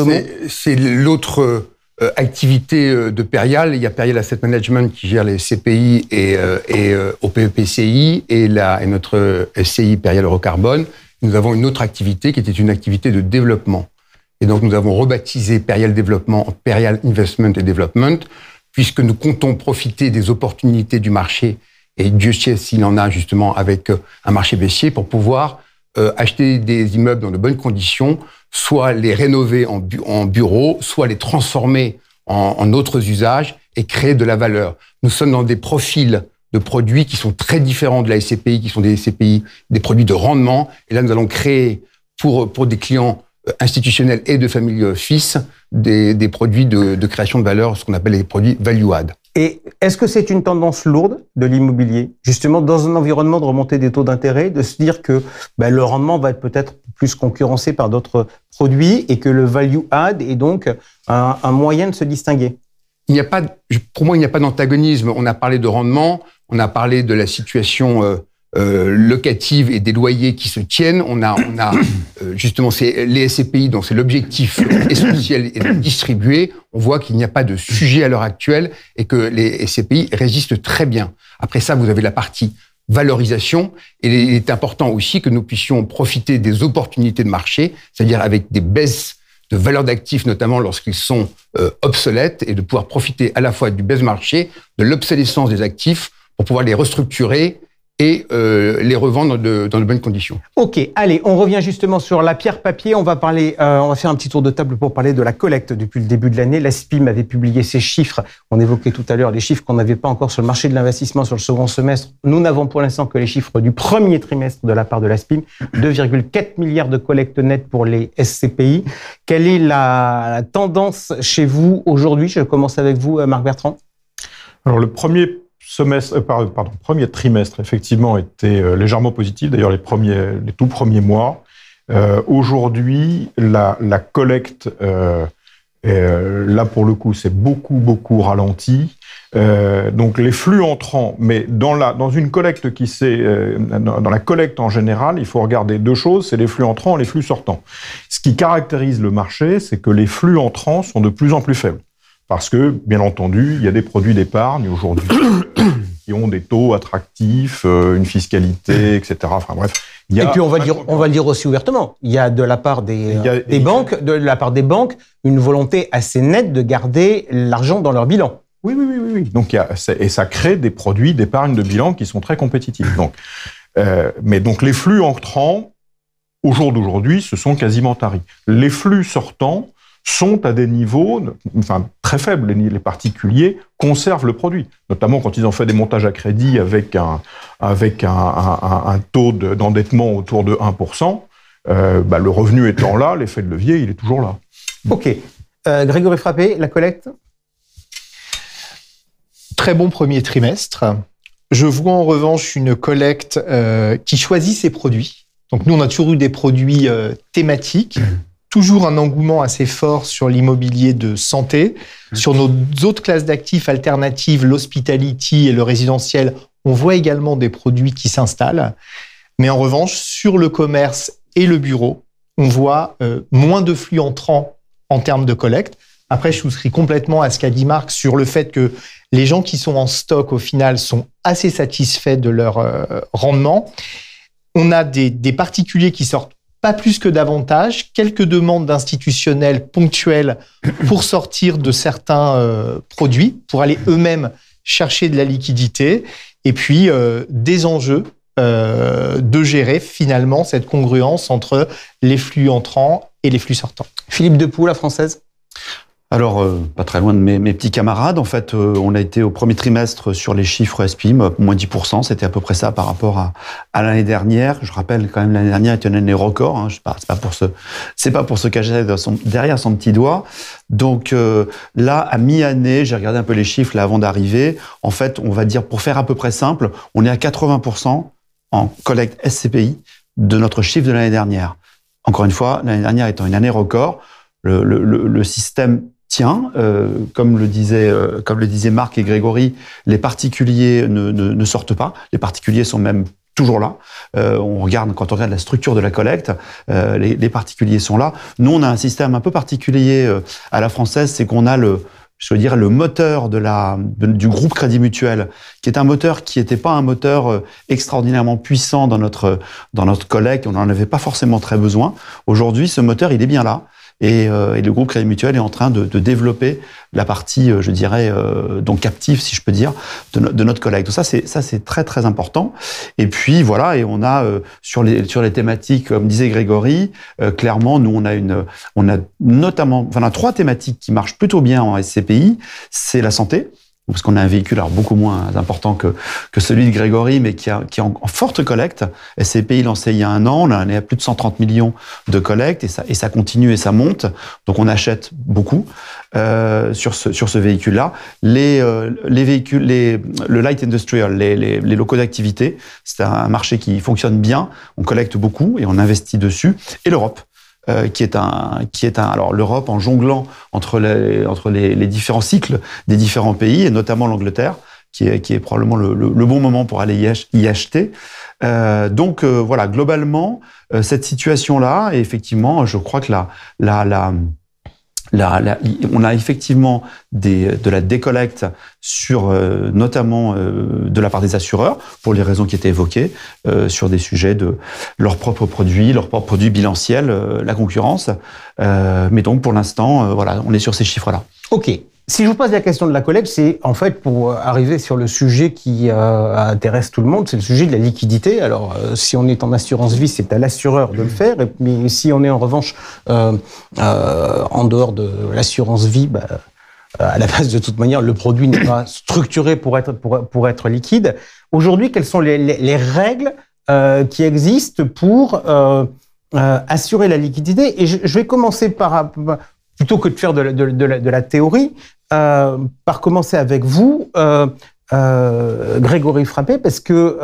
c'est l'autre activité de Perial. Il y a Perial Asset Management qui gère les CPI et OPEPCI et notre SCI Perial Eurocarbone. Nous avons une autre activité qui était une activité de développement. Et donc, nous avons rebaptisé Perial Développement en Perial Investment et Development, puisque nous comptons profiter des opportunités du marché, et Dieu sait s'il en a justement avec un marché baissier, pour pouvoir acheter des immeubles dans de bonnes conditions, soit les rénover en bureaux, soit les transformer en autres usages et créer de la valeur. Nous sommes dans des profils de produits qui sont très différents de la SCPI, qui sont des SCPI, des produits de rendement. Et là, nous allons créer pour des clients institutionnels et de family office des produits de création de valeur, ce qu'on appelle les produits value-add. Et est-ce que c'est une tendance lourde de l'immobilier, justement dans un environnement de remontée des taux d'intérêt, de se dire que le rendement va être peut-être plus concurrencé par d'autres produits et que le value-add est donc un moyen de se distinguer? Pour moi, il n'y a pas d'antagonisme. On a parlé de rendement, on a parlé de la situation locative et des loyers qui se tiennent. On a justement les SCPI dont c'est l'objectif essentiel est de distribuer. On voit qu'il n'y a pas de sujet à l'heure actuelle et que les SCPI résistent très bien. Après ça, vous avez la partie valorisation et il est important aussi que nous puissions profiter des opportunités de marché, c'est-à-dire avec des baisses de valeur d'actifs, notamment lorsqu'ils sont obsolètes, et de pouvoir profiter à la fois du baisse marché, de l'obsolescence des actifs pour pouvoir les restructurer et les revendre dans de bonnes conditions. Ok, allez, on revient justement sur la pierre papier. On va faire un petit tour de table pour parler de la collecte depuis le début de l'année. L'ASPIM avait publié ses chiffres. On évoquait tout à l'heure les chiffres qu'on n'avait pas encore sur le marché de l'investissement sur le second semestre. Nous n'avons pour l'instant que les chiffres du premier trimestre de la part de l'ASPIM. 2,4 milliards de collecte nette pour les SCPI. Quelle est la tendance chez vous aujourd'hui? Je commence avec vous, Marc Bertrand. Alors, le premier trimestre, effectivement, était légèrement positif. D'ailleurs, les tout premiers mois. Aujourd'hui, la collecte, là, pour le coup, c'est beaucoup ralenti. Donc, les flux entrants, mais dans une collecte dans la collecte en général, il faut regarder deux choses, c'est les flux entrants et les flux sortants. Ce qui caractérise le marché, c'est que les flux entrants sont de plus en plus faibles. Parce que, bien entendu, il y a des produits d'épargne aujourd'hui qui ont des taux attractifs, une fiscalité, etc. Enfin bref. Et puis on va le dire aussi ouvertement, il y a de la part des banques, une volonté assez nette de garder l'argent dans leur bilan. Oui. Donc et ça crée des produits d'épargne de bilan qui sont très compétitifs. Donc, mais donc les flux entrants, au jour d'aujourd'hui, se sont quasiment taris. Les flux sortants sont à des niveaux très faibles. Les particuliers conservent le produit, notamment quand ils ont fait des montages à crédit avec un taux d'endettement autour de 1%. Le revenu étant là, l'effet de levier, il est toujours là. Ok. Grégory Frappé, la collecte? Très bon premier trimestre. Je vois en revanche une collecte qui choisit ses produits. Donc nous, on a toujours eu des produits thématiques. Toujours un engouement assez fort sur l'immobilier de santé. Sur nos autres classes d'actifs alternatives, l'hospitality et le résidentiel, on voit également des produits qui s'installent. Mais en revanche, sur le commerce et le bureau, on voit moins de flux entrants en termes de collecte. Après, je souscris complètement à ce qu'a dit Marc sur le fait que les gens qui sont en stock, au final, sont assez satisfaits de leur rendement. On a des particuliers qui sortent pas plus que davantage, quelques demandes d'institutionnels ponctuelles pour sortir de certains produits, pour aller eux-mêmes chercher de la liquidité, et puis des enjeux de gérer finalement cette congruence entre les flux entrants et les flux sortants. Philippe Depoux, la Française? Alors, pas très loin de mes petits camarades. En fait, on a été au premier trimestre sur les chiffres SPIM, moins 10%. C'était à peu près ça par rapport à l'année dernière. Je rappelle quand même, l'année dernière était une année record. Hein. C'est pas pour se cacher derrière son petit doigt. Donc là, à mi-année, j'ai regardé un peu les chiffres là avant d'arriver. En fait, on va dire, pour faire à peu près simple, on est à 80% en collecte SCPI de notre chiffre de l'année dernière. Encore une fois, l'année dernière étant une année record, le système tient, comme le disaient Marc et Grégory, les particuliers ne sortent pas. Les particuliers sont même toujours là. Quand on regarde la structure de la collecte, les particuliers sont là. Nous, on a un système un peu particulier à la française, c'est qu'on a le moteur du groupe Crédit Mutuel, qui est un moteur qui n'était pas un moteur extraordinairement puissant dans notre collecte. On n'en avait pas forcément très besoin. Aujourd'hui, ce moteur, il est bien là. Et le groupe Crédit Mutuel est en train de développer la partie, je dirais, donc captive, si je peux dire, de notre collecte. Ça, c'est très, très important. Et puis, voilà, et on a, sur les thématiques, comme disait Grégory, clairement, nous, on a notamment, trois thématiques qui marchent plutôt bien en SCPI. C'est la santé, parce qu'on a un véhicule alors beaucoup moins important que celui de Grégory, mais qui est en forte collecte. SCPI lancé il y a 1 an, on est à plus de 130 millions de collecte, et ça continue et ça monte. Donc on achète beaucoup sur ce véhicule-là. Les véhicules, le light industrial, les locaux d'activité, c'est un marché qui fonctionne bien. On collecte beaucoup et on investit dessus. Et l'Europe. Alors l'Europe en jonglant entre les différents cycles des différents pays, et notamment l'Angleterre, qui est probablement le bon moment pour aller y acheter. Donc voilà, globalement, cette situation-là, et effectivement, je crois que on a effectivement de la décollecte sur notamment de la part des assureurs, pour les raisons qui étaient évoquées, sur des sujets de leurs propres produits bilanciels, la concurrence. Mais donc pour l'instant, voilà, on est sur ces chiffres-là. Ok. Si je vous pose la question de la collecte, c'est en fait pour arriver sur le sujet qui intéresse tout le monde, c'est le sujet de la liquidité. Alors, si on est en assurance vie, c'est à l'assureur de le faire. Mais si on est en revanche en dehors de l'assurance vie, à la base, de toute manière, le produit n'est pas structuré pour être liquide. Aujourd'hui, quelles sont les règles qui existent pour assurer la liquidité? Et je vais commencer par, plutôt que de faire de la théorie, par commencer avec vous, Grégory Frappé, parce que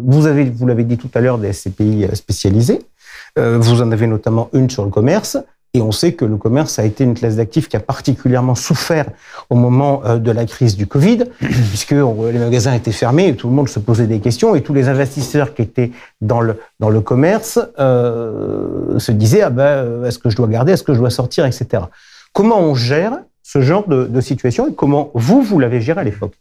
vous l'avez dit tout à l'heure, des SCPI spécialisées. Vous en avez notamment une sur le commerce. Et on sait que le commerce a été une classe d'actifs qui a particulièrement souffert au moment de la crise du Covid, puisque les magasins étaient fermés et tout le monde se posait des questions, et tous les investisseurs qui étaient dans le commerce se disaient est-ce que je dois garder, est-ce que je dois sortir, etc. Comment on gère ce genre de situation et comment vous l'avez géré à l'époque?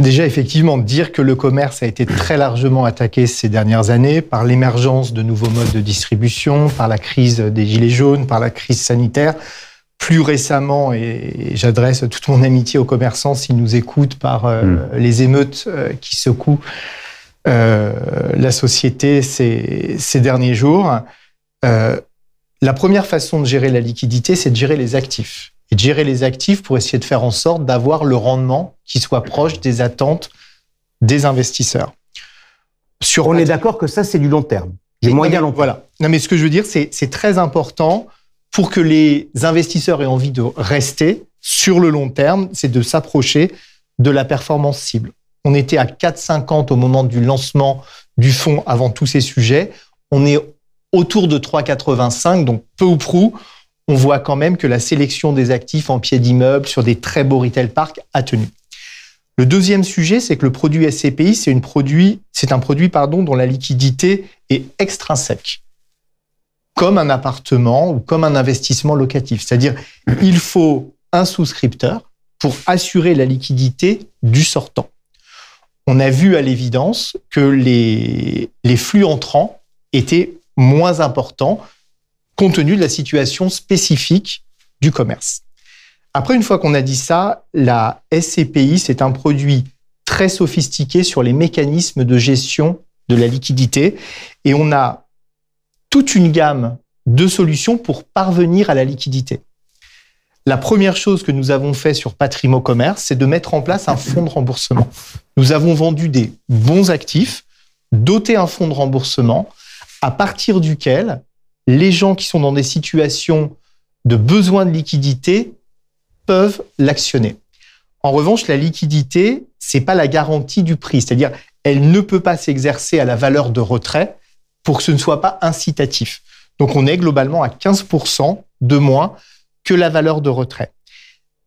Déjà, effectivement, dire que le commerce a été très largement attaqué ces dernières années par l'émergence de nouveaux modes de distribution, par la crise des gilets jaunes, par la crise sanitaire. Plus récemment, et j'adresse toute mon amitié aux commerçants s'ils nous écoutent, par les émeutes qui secouent la société ces derniers jours. La première façon de gérer la liquidité, c'est de gérer les actifs. Et de gérer les actifs pour essayer de faire en sorte d'avoir le rendement qui soit proche des attentes des investisseurs. On est d'accord que ça, c'est du long terme, du moyen long terme. Voilà. Non, mais ce que je veux dire, c'est très important pour que les investisseurs aient envie de rester sur le long terme, c'est de s'approcher de la performance cible. On était à 4,50 au moment du lancement du fonds avant tous ces sujets. On est autour de 3,85, donc peu ou prou. On voit quand même que la sélection des actifs en pied d'immeuble sur des très beaux retail parks a tenu. Le deuxième sujet, c'est que le produit SCPI, c'est un produit dont la liquidité est extrinsèque, comme un appartement ou comme un investissement locatif. C'est-à-dire, il faut un souscripteur pour assurer la liquidité du sortant. On a vu à l'évidence que les flux entrants étaient moins importants compte tenu de la situation spécifique du commerce. Après, une fois qu'on a dit ça, la SCPI, c'est un produit très sophistiqué sur les mécanismes de gestion de la liquidité et on a toute une gamme de solutions pour parvenir à la liquidité. La première chose que nous avons fait sur Patrimo Commerce, c'est de mettre en place un fonds de remboursement. Nous avons vendu des bons actifs, doté un fonds de remboursement à partir duquel les gens qui sont dans des situations de besoin de liquidité peuvent l'actionner. En revanche, la liquidité, c'est pas la garantie du prix. C'est-à-dire, elle ne peut pas s'exercer à la valeur de retrait pour que ce ne soit pas incitatif. Donc, on est globalement à 15% de moins que la valeur de retrait.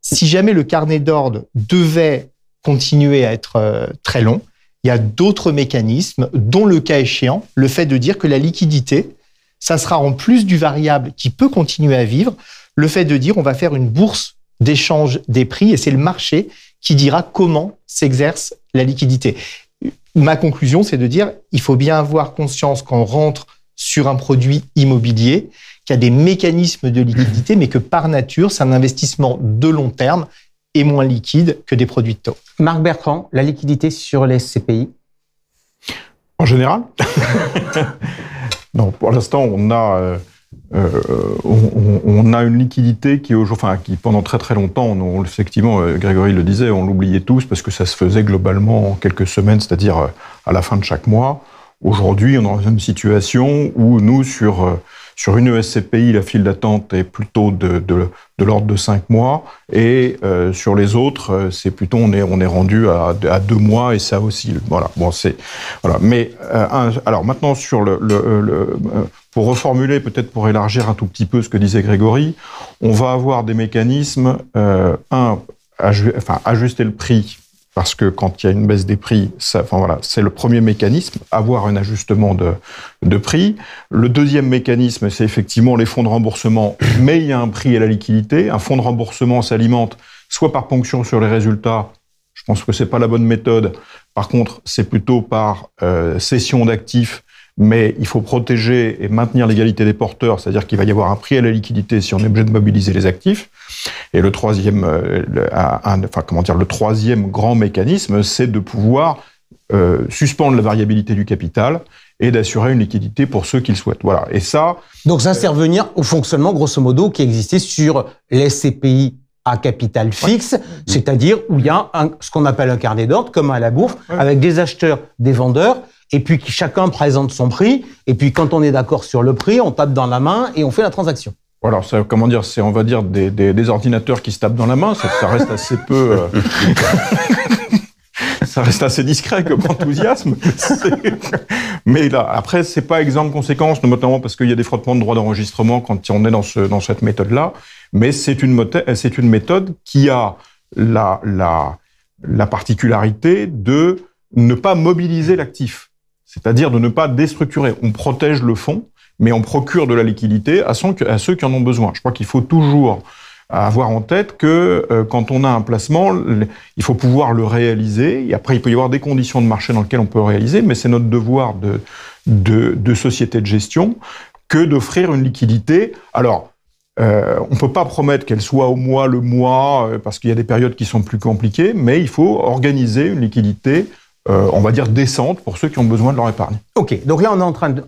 Si jamais le carnet d'ordre devait continuer à être très long, il y a d'autres mécanismes, dont le cas échéant, le fait de dire que la liquidité, ça sera en plus du variable qui peut continuer à vivre, le fait de dire on va faire une bourse d'échange des prix et c'est le marché qui dira comment s'exerce la liquidité. Ma conclusion, c'est de dire il faut bien avoir conscience qu'on rentre sur un produit immobilier, qu'il y a des mécanismes de liquidité, mais que par nature, c'est un investissement de long terme et moins liquide que des produits de taux. Marc Bertrand, la liquidité sur les SCPI? En général Non, pour l'instant, on a une liquidité qui pendant très très longtemps, effectivement, Grégory le disait, on l'oubliait tous parce que ça se faisait globalement en quelques semaines, c'est-à-dire à la fin de chaque mois. Aujourd'hui, on est dans une situation où nous, sur une SCPI, la file d'attente est plutôt de l'ordre de 5 mois, et sur les autres, c'est plutôt on est rendu à 2 mois et ça oscille. Voilà. Bon, voilà. Mais alors maintenant sur pour reformuler, peut-être pour élargir un tout petit peu ce que disait Grégory, on va avoir des mécanismes ajuster le prix. Parce que quand il y a une baisse des prix, c'est le premier mécanisme, avoir un ajustement de prix. Le deuxième mécanisme, c'est effectivement les fonds de remboursement, mais il y a un prix à la liquidité. Un fonds de remboursement s'alimente soit par ponction sur les résultats, je pense que c'est pas la bonne méthode. Par contre, c'est plutôt par cession d'actifs mais il faut protéger et maintenir l'égalité des porteurs, c'est-à-dire qu'il va y avoir un prix à la liquidité si on est obligé de mobiliser les actifs. Et le troisième, le troisième grand mécanisme, c'est de pouvoir suspendre la variabilité du capital et d'assurer une liquidité pour ceux qui le souhaitent. Voilà. Et ça. Donc ça, c'est revenir au fonctionnement, grosso modo, qui existait sur les SCPI à capital fixe, c'est-à-dire où il y a ce qu'on appelle un carnet d'ordre, comme à la bourse, avec des acheteurs, des vendeurs, et puis qui chacun présente son prix, et puis quand on est d'accord sur le prix, on tape dans la main et on fait la transaction. Voilà, ça, comment dire, c'est, on va dire, des ordinateurs qui se tapent dans la main, ça reste assez peu... ça reste assez discret comme enthousiasme. Mais là, après, c'est pas exemple-conséquence, notamment parce qu'il y a des frottements de droits d'enregistrement quand on est dans cette méthode-là. Mais c'est une méthode qui a la particularité de ne pas mobiliser l'actif. C'est-à-dire de ne pas déstructurer. On protège le fonds, mais on procure de la liquidité à ceux qui en ont besoin. Je crois qu'il faut toujours avoir en tête que quand on a un placement, il faut pouvoir le réaliser. Et après, il peut y avoir des conditions de marché dans lesquelles on peut le réaliser, mais c'est notre devoir de société de gestion que d'offrir une liquidité. Alors, on peut pas promettre qu'elle soit au mois, le mois, parce qu'il y a des périodes qui sont plus compliquées, mais il faut organiser une liquidité on va dire décente pour ceux qui ont besoin de leur épargne. Ok, donc là on est en train de,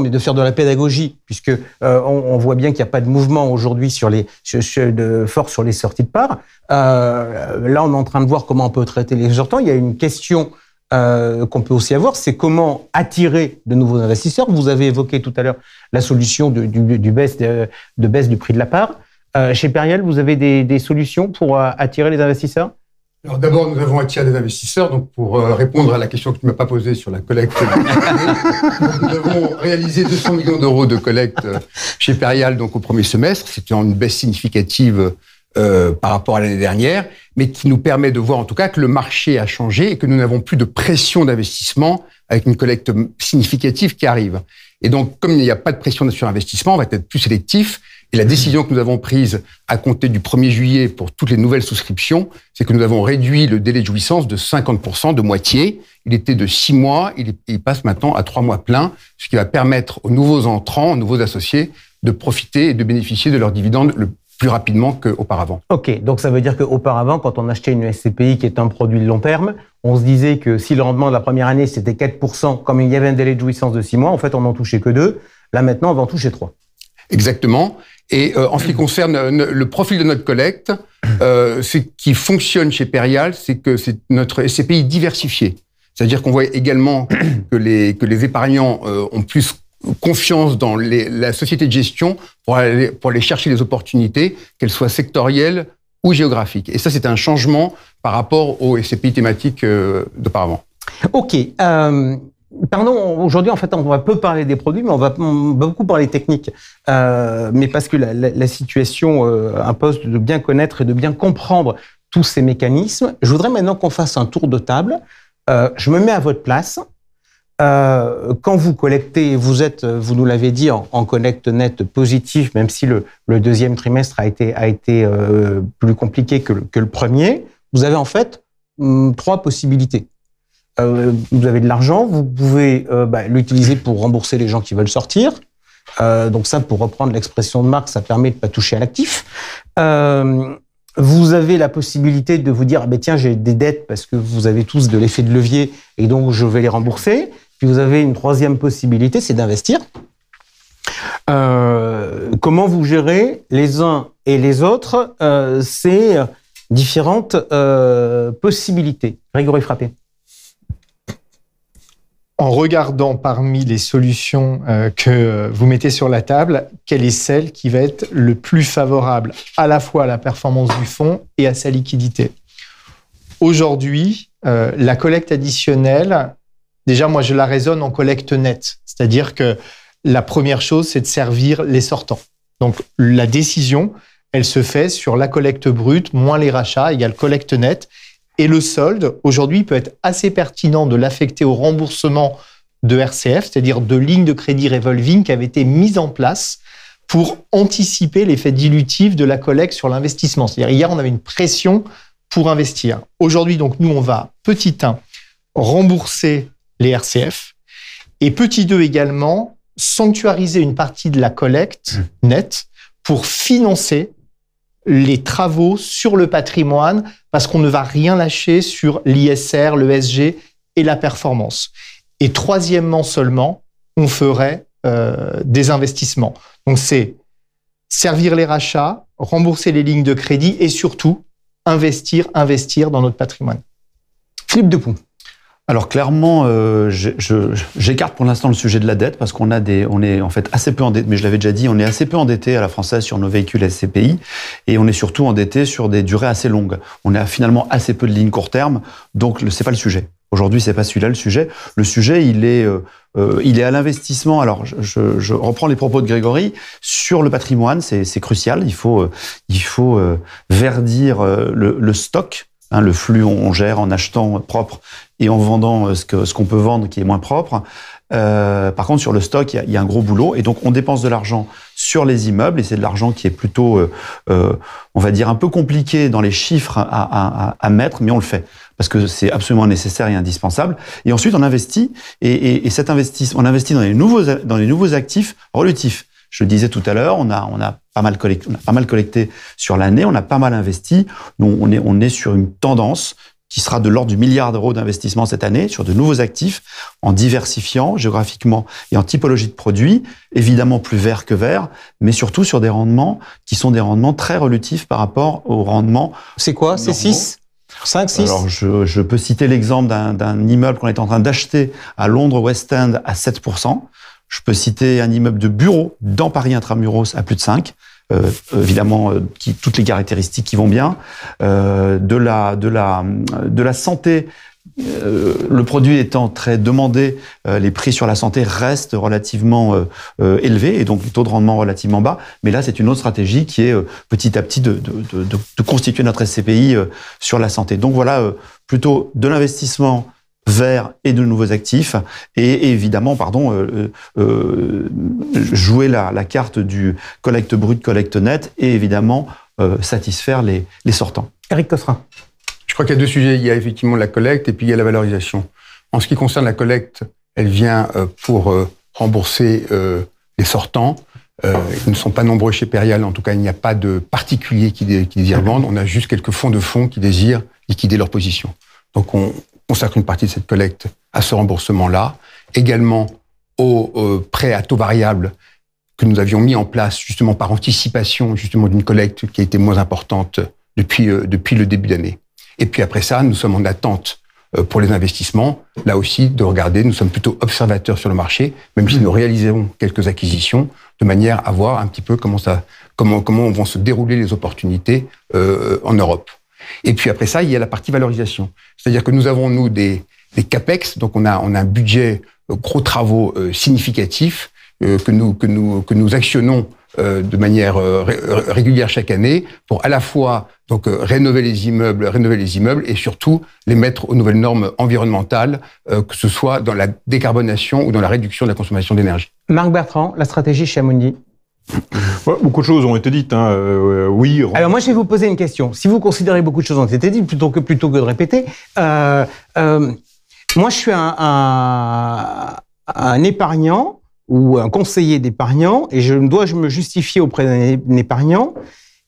de faire de la pédagogie, puisque on voit bien qu'il n'y a pas de mouvement aujourd'hui sur les sorties de parts. Là on est en train de voir comment on peut traiter les sortants. Il y a une question qu'on peut aussi avoir, c'est comment attirer de nouveaux investisseurs. Vous avez évoqué tout à l'heure la solution de baisse du prix de la part. Chez Perial, vous avez des solutions pour attirer les investisseurs ? Alors d'abord, nous avons attiré des investisseurs. Donc pour répondre à la question que tu ne m'as pas posée sur la collecte, nous avons réalisé 200 millions d'euros de collecte chez Perial donc au premier semestre. C'était une baisse significative par rapport à l'année dernière, mais qui nous permet de voir en tout cas que le marché a changé et que nous n'avons plus de pression d'investissement avec une collecte significative qui arrive. Et donc, comme il n'y a pas de pression sur investissement, on va être plus sélectif. Et la décision que nous avons prise à compter du 1er juillet pour toutes les nouvelles souscriptions, c'est que nous avons réduit le délai de jouissance de 50%, de moitié. Il était de 6 mois, il passe maintenant à 3 mois pleins, ce qui va permettre aux nouveaux entrants, aux nouveaux associés, de profiter et de bénéficier de leurs dividendes le plus rapidement qu'auparavant. Ok, donc ça veut dire qu'auparavant, quand on achetait une SCPI qui est un produit de long terme, on se disait que si le rendement de la première année c'était 4%, comme il y avait un délai de jouissance de 6 mois, en fait on n'en touchait que 2. Là maintenant, on va en toucher 3. Exactement. Et en ce qui concerne le profil de notre collecte, ce qui fonctionne chez Perial, c'est que c'est notre SCPI diversifié. C'est-à-dire qu'on voit également que les épargnants ont plus confiance dans la société de gestion pour aller chercher les opportunités, qu'elles soient sectorielles ou géographiques. Et ça, c'est un changement par rapport aux SCPI thématiques d'auparavant. Ok. Pardon, aujourd'hui, en fait, on va peu parler des produits, mais on va beaucoup parler technique. Mais parce que la situation impose de bien connaître et de bien comprendre tous ces mécanismes. Je voudrais maintenant qu'on fasse un tour de table. Je me mets à votre place. Quand vous collectez, vous nous l'avez dit, en collecte nette positif, même si le deuxième trimestre a été plus compliqué que le premier, vous avez en fait 3 possibilités. Vous avez de l'argent, vous pouvez l'utiliser pour rembourser les gens qui veulent sortir. Donc ça, pour reprendre l'expression de Marx, ça permet de ne pas toucher à l'actif. Vous avez la possibilité de vous dire tiens, j'ai des dettes parce que vous avez tous de l'effet de levier et donc je vais les rembourser. Puis vous avez une troisième possibilité, c'est d'investir. Comment vous gérez les uns et les autres ces différentes possibilités? Grégory Frappé. En regardant parmi les solutions que vous mettez sur la table, quelle est celle qui va être le plus favorable à la fois à la performance du fonds et à sa liquidité? Aujourd'hui, la collecte additionnelle, déjà moi je la raisonne en collecte nette, c'est-à-dire que la première chose c'est de servir les sortants. Donc la décision, elle se fait sur la collecte brute moins les rachats égale collecte nette. Et le solde, aujourd'hui, peut être assez pertinent de l'affecter au remboursement de RCF, c'est-à-dire de lignes de crédit revolving qui avaient été mises en place pour anticiper l'effet dilutif de la collecte sur l'investissement. C'est-à-dire, hier, on avait une pression pour investir. Aujourd'hui, donc, nous, on va, petit 1, rembourser les RCF. Et petit 2 également, sanctuariser une partie de la collecte nette pour financer les travaux sur le patrimoine, parce qu'on ne va rien lâcher sur l'ISR, le SG et la performance. Et troisièmement seulement, on ferait des investissements. Donc c'est servir les rachats, rembourser les lignes de crédit et surtout investir dans notre patrimoine. Philippe Depoux. Alors clairement, j'écarte pour l'instant le sujet de la dette parce on est en fait assez peu endetté, mais je l'avais déjà dit, on est assez peu endetté à la française sur nos véhicules SCPI et on est surtout endetté sur des durées assez longues. On a finalement assez peu de lignes court terme, donc c'est pas le sujet. Aujourd'hui, c'est pas celui-là le sujet. Le sujet, il est à l'investissement. Alors, je reprends les propos de Grégory sur le patrimoine, c'est crucial. Il faut verdir le stock. Hein, le flux, on gère en achetant propre et en vendant ce qu'on peut vendre qui est moins propre. Par contre, sur le stock, il y a un gros boulot. Et donc, on dépense de l'argent sur les immeubles. Et c'est de l'argent qui est plutôt, on va dire, un peu compliqué dans les chiffres à mettre, mais on le fait. Parce que c'est absolument nécessaire et indispensable. Et ensuite, on investit. Et cet investissement, on investit dans les nouveaux actifs relatifs. Je le disais tout à l'heure, on a pas mal collecté sur l'année, on a pas mal investi. Donc on est sur une tendance qui sera de l'ordre du milliard d'euros d'investissement cette année sur de nouveaux actifs, en diversifiant géographiquement et en typologie de produits, évidemment plus verts que verts, mais surtout sur des rendements qui sont des rendements très relatifs par rapport aux rendements. C'est quoi? C'est 6 5, 6 Alors, je peux citer l'exemple d'un immeuble qu'on est en train d'acheter à Londres West End à 7%. Je peux citer un immeuble de bureau dans Paris Intramuros à plus de 5, évidemment, toutes les caractéristiques qui vont bien. De la santé, le produit étant très demandé, les prix sur la santé restent relativement élevés et donc les taux de rendement relativement bas. Mais là, c'est une autre stratégie qui est petit à petit de constituer notre SCPI sur la santé. Donc voilà, plutôt de l'investissement vert et de nouveaux actifs, et évidemment, jouer la carte du collecte brute, collecte nette, et évidemment satisfaire les sortants. Éric Cosserin. Je crois qu'il y a deux sujets. Il y a effectivement la collecte et puis il y a la valorisation. En ce qui concerne la collecte, elle vient pour rembourser les sortants. Ils ne sont pas nombreux chez Perial, en tout cas il n'y a pas de particuliers qui désirent vendre, on a juste quelques fonds de fonds qui désirent liquider leur position. Donc on consacre une partie de cette collecte à ce remboursement-là, également aux prêts à taux variable que nous avions mis en place justement par anticipation justement d'une collecte qui a été moins importante depuis le début d'année. Et puis après ça, nous sommes en attente pour les investissements, là aussi de regarder, nous sommes plutôt observateurs sur le marché, même si nous réaliserons quelques acquisitions, de manière à voir un petit peu comment vont se dérouler les opportunités en Europe. Et puis après ça, il y a la partie valorisation. C'est-à-dire que nous avons, nous, des CAPEX, donc on a un budget gros travaux significatifs que nous actionnons de manière régulière chaque année pour à la fois donc rénover les immeubles et surtout les mettre aux nouvelles normes environnementales, que ce soit dans la décarbonation ou dans la réduction de la consommation d'énergie. Marc Bertrand, la stratégie chez Amundi. Ouais, beaucoup de choses ont été dites. Oui. Alors moi, je vais vous poser une question. Si vous considérez beaucoup de choses ont été dites, plutôt que de répéter, moi, je suis un épargnant ou un conseiller d'épargnant et je dois me justifier auprès d'un épargnant.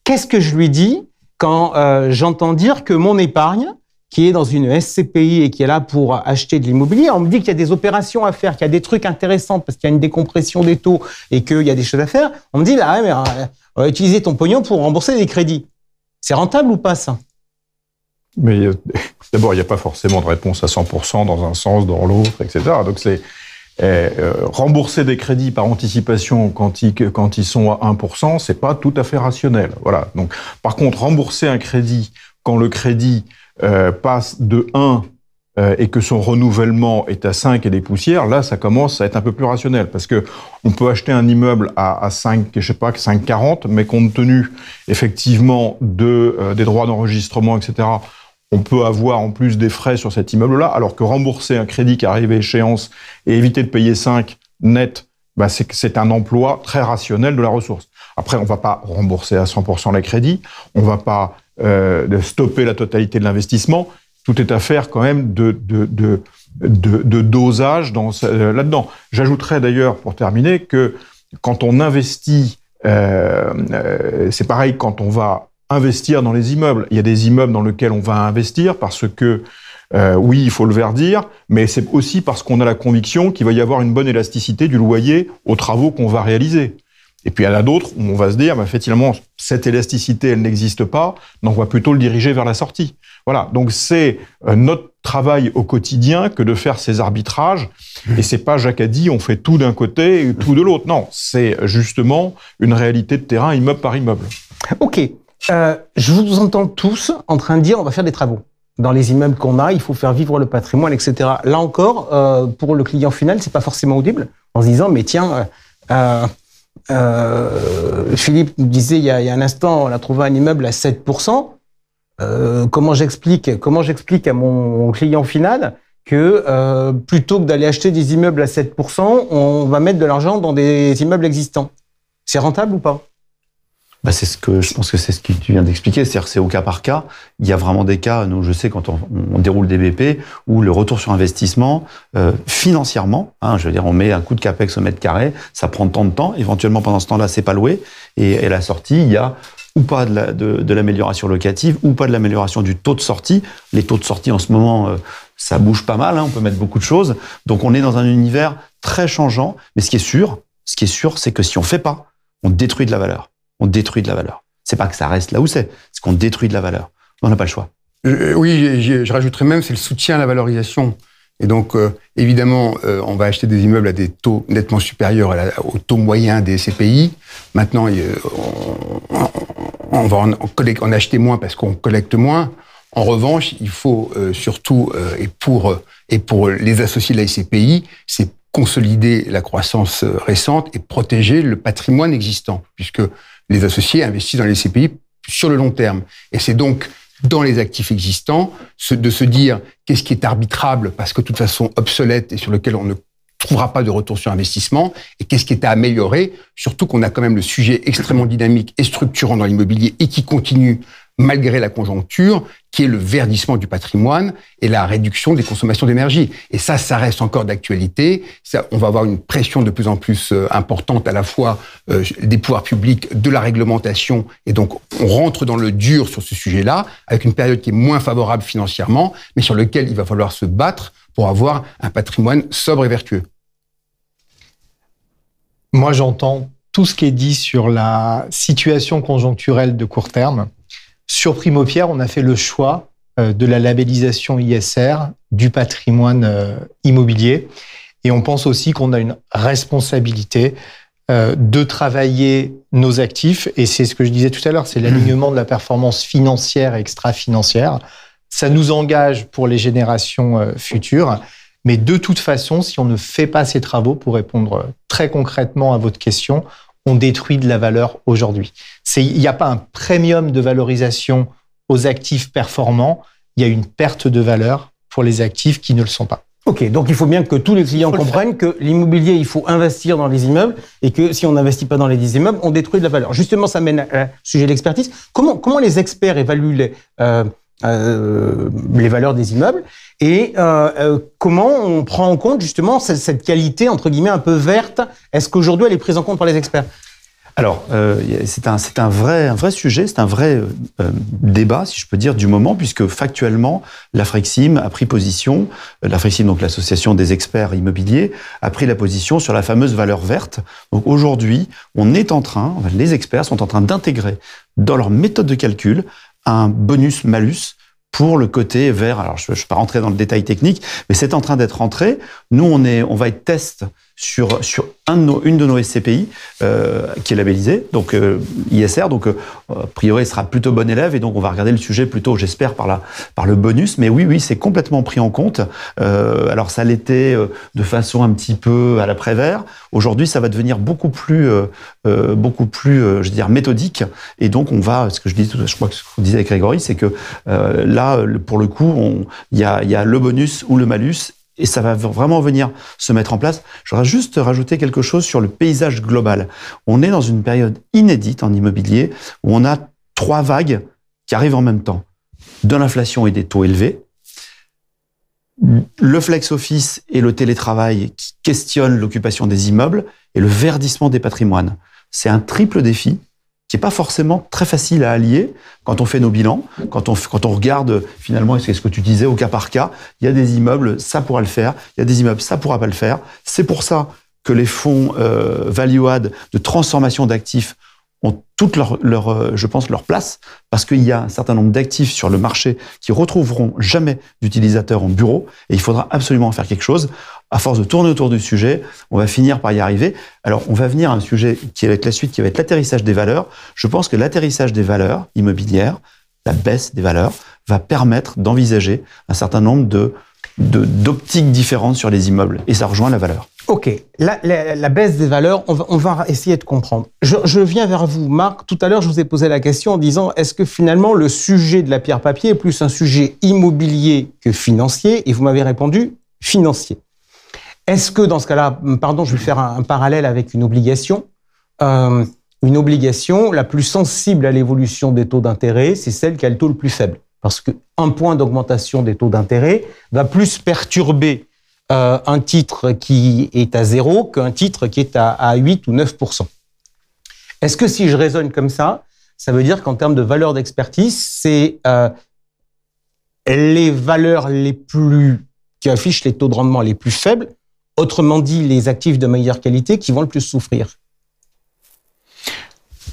Qu'est-ce que je lui dis quand j'entends dire que mon épargne, qui est dans une SCPI et qui est là pour acheter de l'immobilier, on me dit qu'il y a des opérations à faire, qu'il y a des trucs intéressants parce qu'il y a une décompression des taux et qu'il y a des choses à faire, on me dit, bah ouais, mais on va utiliser ton pognon pour rembourser des crédits. C'est rentable ou pas, ça? Mais d'abord, il n'y a pas forcément de réponse à 100% dans un sens, dans l'autre, etc. Donc c'est rembourser des crédits par anticipation quand ils sont à 1%, c'est pas tout à fait rationnel. Voilà. Donc, par contre, rembourser un crédit quand le crédit passe de 1 et que son renouvellement est à 5 et des poussières, là, ça commence à être un peu plus rationnel. Parce que on peut acheter un immeuble à 5,40, mais compte tenu, effectivement, des droits d'enregistrement, etc., on peut avoir en plus des frais sur cet immeuble-là, alors que rembourser un crédit qui arrive à échéance et éviter de payer 5 net, bah c'est un emploi très rationnel de la ressource. Après, on va pas rembourser à 100% les crédits, on va pas stopper la totalité de l'investissement. tout est à faire quand même de dosage là-dedans. J'ajouterais d'ailleurs, pour terminer, que quand on investit, c'est pareil quand on va investir dans les immeubles. Il y a des immeubles dans lesquels on va investir parce que, oui, il faut le verdir, mais c'est aussi parce qu'on a la conviction qu'il va y avoir une bonne élasticité du loyer aux travaux qu'on va réaliser. Et puis il y en a d'autres où on va se dire, finalement, cette élasticité, elle n'existe pas, donc on va plutôt le diriger vers la sortie. Voilà, donc c'est notre travail au quotidien que de faire ces arbitrages. Et c'est pas Jacques a dit, on fait tout d'un côté et tout de l'autre. Non, c'est justement une réalité de terrain, immeuble par immeuble. Ok, je vous entends tous en train de dire, on va faire des travaux. Dans les immeubles qu'on a, il faut faire vivre le patrimoine, etc. Là encore, pour le client final, c'est pas forcément audible, en se disant, mais tiens... Philippe nous disait il y a un instant, on a trouvé un immeuble à 7%. Comment j'explique à mon client final que plutôt que d'aller acheter des immeubles à 7%, on va mettre de l'argent dans des immeubles existants? C'est rentable ou pas? Je pense que c'est ce que tu viens d'expliquer, c'est-à-dire que c'est au cas par cas. Il y a vraiment des cas, nous, je sais, quand on déroule des BP, où le retour sur investissement, financièrement, je veux dire, on met un coût de capex au mètre carré, ça prend tant de temps, éventuellement pendant ce temps-là, c'est pas loué, et à la sortie, il y a ou pas de l'amélioration locative, ou pas de l'amélioration du taux de sortie. Les taux de sortie, en ce moment, ça bouge pas mal, on peut mettre beaucoup de choses. Donc, on est dans un univers très changeant, mais ce qui est sûr, c'est que si on fait pas, on détruit de la valeur. On détruit de la valeur. C'est pas que ça reste là où c'est qu'on détruit de la valeur. On n'a pas le choix. Oui, je rajouterais même, c'est le soutien à la valorisation. Et donc, évidemment, on va acheter des immeubles à des taux nettement supérieurs au taux moyen des CPI. Maintenant, on va en acheter moins parce qu'on collecte moins. En revanche, il faut surtout, et pour les associés de la SCPI, c'est consolider la croissance récente et protéger le patrimoine existant, puisque les associés investissent dans les SCPI sur le long terme. Et c'est donc dans les actifs existants de se dire qu'est-ce qui est arbitrable parce que de toute façon obsolète et sur lequel on ne trouvera pas de retour sur investissement, et qu'est-ce qui est à améliorer, surtout qu'on a quand même le sujet extrêmement dynamique et structurant dans l'immobilier et qui continue malgré la conjoncture, qui est le verdissement du patrimoine et la réduction des consommations d'énergie. Et ça reste encore d'actualité. On va avoir une pression de plus en plus importante à la fois des pouvoirs publics, de la réglementation, et donc on rentre dans le dur sur ce sujet-là, avec une période qui est moins favorable financièrement, mais sur lequel il va falloir se battre pour avoir un patrimoine sobre et vertueux. Moi, j'entends tout ce qui est dit sur la situation conjoncturelle de court terme. Sur Primopierre, on a fait le choix de la labellisation ISR du patrimoine immobilier. Et on pense aussi qu'on a une responsabilité de travailler nos actifs. Et c'est ce que je disais tout à l'heure, c'est l'alignement de la performance financière et extra-financière. Ça nous engage pour les générations futures. Mais de toute façon, si on ne fait pas ces travaux, pour répondre très concrètement à votre question, on détruit de la valeur aujourd'hui. Il n'y a pas un premium de valorisation aux actifs performants, il y a une perte de valeur pour les actifs qui ne le sont pas. Ok, donc il faut bien que tous les clients comprennent que l'immobilier, il faut investir dans les immeubles et que si on n'investit pas dans les immeubles, on détruit de la valeur. Justement, ça mène à sujet de l'expertise. Comment les experts évaluent les valeurs des immeubles et comment on prend en compte justement cette qualité entre guillemets un peu verte? Est-ce qu'aujourd'hui elle est prise en compte par les experts? Alors, c'est un vrai sujet, c'est un vrai débat, si je peux dire, du moment, puisque factuellement, l'Afrexim a pris position, l'Afrexim, donc l'association des experts immobiliers, a pris la position sur la fameuse valeur verte. Donc aujourd'hui, les experts sont en train d'intégrer dans leur méthode de calcul un bonus-malus pour le côté vert. Alors, je ne vais pas rentrer dans le détail technique, mais c'est en train d'être rentré. Nous, on va être test sur une de nos SCPI qui est labellisée, donc ISR. Donc, a priori, elle sera plutôt bon élève, et donc on va regarder le sujet plutôt, j'espère, par le bonus. Mais oui, c'est complètement pris en compte. Alors, ça l'était de façon un petit peu à l'après-vert. Aujourd'hui, ça va devenir beaucoup plus, je veux dire, méthodique. Et donc, on va, ce que je crois que ce qu'on disait avec Grégory, c'est que là, pour le coup, il y a le bonus ou le malus. Et ça va vraiment venir se mettre en place. Je voudrais juste rajouter quelque chose sur le paysage global. On est dans une période inédite en immobilier où on a 3 vagues qui arrivent en même temps. De l'inflation et des taux élevés, le flex office et le télétravail qui questionnent l'occupation des immeubles et le verdissement des patrimoines. C'est un triple défi qui n'est pas forcément très facile à allier quand on fait nos bilans, quand on regarde finalement, c'est ce que tu disais, au cas par cas, il y a des immeubles, ça pourra le faire, il y a des immeubles, ça pourra pas le faire. C'est pour ça que les fonds value add de transformation d'actifs ont toute je pense, leur place, parce qu'il y a un certain nombre d'actifs sur le marché qui retrouveront jamais d'utilisateurs en bureau, et il faudra absolument faire quelque chose. À force de tourner autour du sujet, on va finir par y arriver. Alors, on va venir à un sujet qui va être la suite, qui va être l'atterrissage des valeurs. Je pense que l'atterrissage des valeurs immobilières, la baisse des valeurs, va permettre d'envisager un certain nombre d'optiques différentes sur les immeubles, et ça rejoint la valeur. Ok, la baisse des valeurs, on va essayer de comprendre. Je viens vers vous, Marc. Tout à l'heure, je vous ai posé la question en disant, est-ce que finalement le sujet de la pierre-papier est plus un sujet immobilier que financier? Et vous m'avez répondu financier. Est-ce que dans ce cas-là, pardon, je vais faire un parallèle avec une obligation. Une obligation, la plus sensible à l'évolution des taux d'intérêt, c'est celle qui a le taux le plus faible. Parce qu'un point d'augmentation des taux d'intérêt va plus perturber un titre qui est à 0 qu'un titre qui est à 8 ou 9%. Est-ce que si je raisonne comme ça veut dire qu'en termes de valeur d'expertise, c'est les valeurs qui affichent les taux de rendement les plus faibles, autrement dit les actifs de meilleure qualité, qui vont le plus souffrir?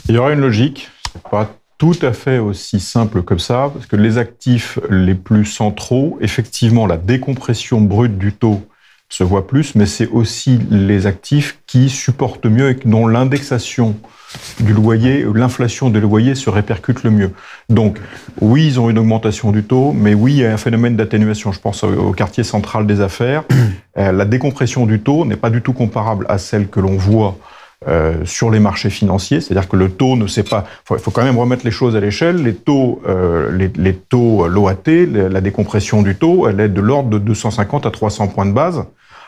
Il y aura une logique, c'est pas tout à fait aussi simple comme ça, parce que les actifs les plus centraux, effectivement, la décompression brute du taux se voit plus, mais c'est aussi les actifs qui supportent mieux et dont l'indexation du loyer, l'inflation des loyers se répercute le mieux. Donc, oui, ils ont une augmentation du taux, mais oui, il y a un phénomène d'atténuation. Je pense au quartier central des affaires. La décompression du taux n'est pas du tout comparable à celle que l'on voit sur les marchés financiers, c'est-à-dire que le taux ne sait pas. Il faut quand même remettre les choses à l'échelle. Les taux l'OAT, la décompression du taux, elle est de l'ordre de 250 à 300 points de base,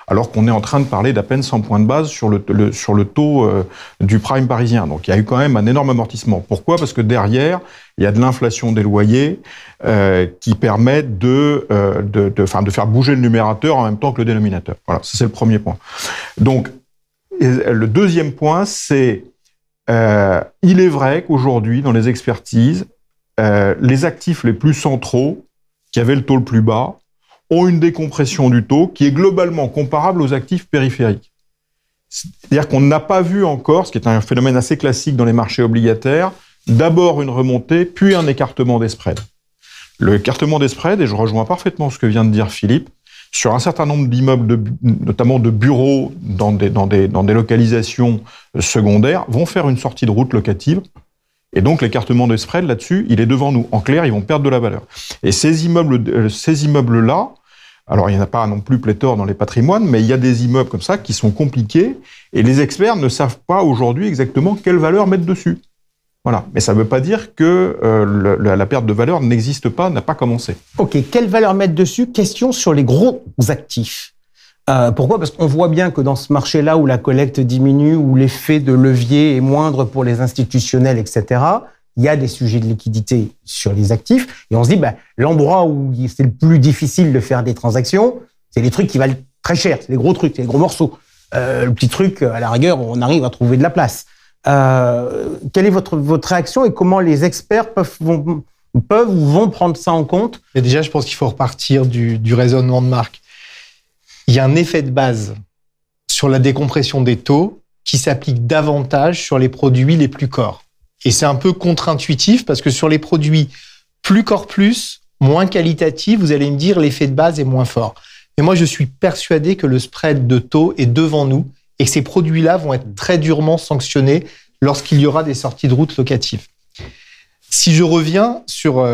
alors qu'on est en train de parler d'à peine 100 points de base sur le taux du prime parisien. Donc il y a eu quand même un énorme amortissement. Pourquoi ? Parce que derrière, il y a de l'inflation des loyers qui permet de faire bouger le numérateur en même temps que le dénominateur. Voilà, ça c'est le premier point. Donc le deuxième point, c'est il est vrai qu'aujourd'hui, dans les expertises, les actifs les plus centraux, qui avaient le taux le plus bas, ont une décompression du taux qui est globalement comparable aux actifs périphériques. C'est-à-dire qu'on n'a pas vu encore, ce qui est un phénomène assez classique dans les marchés obligataires, d'abord une remontée, puis un écartement des spreads. Le écartement des spreads, et je rejoins parfaitement ce que vient de dire Philippe, sur un certain nombre d'immeubles, notamment de bureaux dans des localisations secondaires, vont faire une sortie de route locative. Et donc, l'écartement des spreads, là-dessus, il est devant nous. En clair, ils vont perdre de la valeur. Et ces immeubles-là, alors il n'y en a pas non plus pléthore dans les patrimoines, mais il y a des immeubles comme ça qui sont compliqués, et les experts ne savent pas aujourd'hui exactement quelle valeur mettre dessus. Voilà. Mais ça ne veut pas dire que la perte de valeur n'existe pas, n'a pas commencé. Ok, quelle valeur mettre dessus? Question sur les gros actifs. Pourquoi ? Parce qu'on voit bien que dans ce marché-là où la collecte diminue, où l'effet de levier est moindre pour les institutionnels, etc., il y a des sujets de liquidité sur les actifs. Et on se dit, l'endroit où c'est le plus difficile de faire des transactions, c'est les trucs qui valent très cher, c'est les gros trucs, c'est les gros morceaux. Le petit truc, à la rigueur, on arrive à trouver de la place. Quelle est votre réaction et comment les experts vont prendre ça en compte? Et déjà, je pense qu'il faut repartir du raisonnement de Marc. Il y a un effet de base sur la décompression des taux qui s'applique davantage sur les produits les plus corps. Et c'est un peu contre-intuitif parce que sur les produits plus corps plus, moins qualitatifs, vous allez me dire l'effet de base est moins fort. Mais moi, je suis persuadé que le spread de taux est devant nous et que ces produits-là vont être très durement sanctionnés lorsqu'il y aura des sorties de route locatives. Si je reviens sur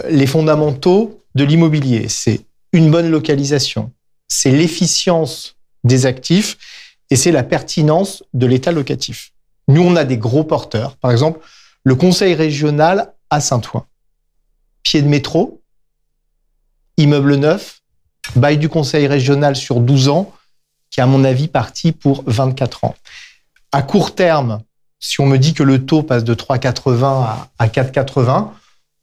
les fondamentaux de l'immobilier, c'est une bonne localisation, c'est l'efficience des actifs et c'est la pertinence de l'état locatif. Nous, on a des gros porteurs. Par exemple, le conseil régional à Saint-Ouen. Pied de métro, immeuble neuf, bail du conseil régional sur 12 ans, qui est à mon avis parti pour 24 ans. À court terme, si on me dit que le taux passe de 3,80 à 4,80,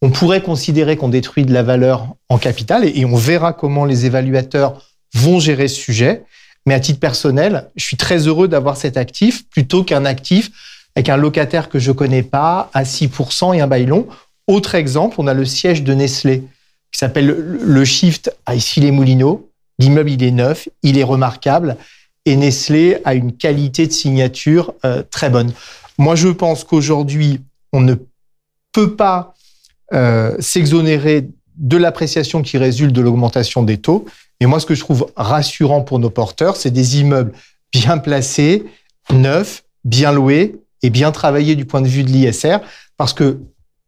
on pourrait considérer qu'on détruit de la valeur en capital et on verra comment les évaluateurs vont gérer ce sujet. Mais à titre personnel, je suis très heureux d'avoir cet actif plutôt qu'un actif avec un locataire que je connais pas à 6% et un bail long. Autre exemple, on a le siège de Nestlé qui s'appelle le Shift à Issy-les-Moulineaux. L'immeuble, il est neuf, il est remarquable et Nestlé a une qualité de signature très bonne. Moi, je pense qu'aujourd'hui, on ne peut pas s'exonérer de l'appréciation qui résulte de l'augmentation des taux. Et moi, ce que je trouve rassurant pour nos porteurs, c'est des immeubles bien placés, neufs, bien loués et bien travaillés du point de vue de l'ISR, parce que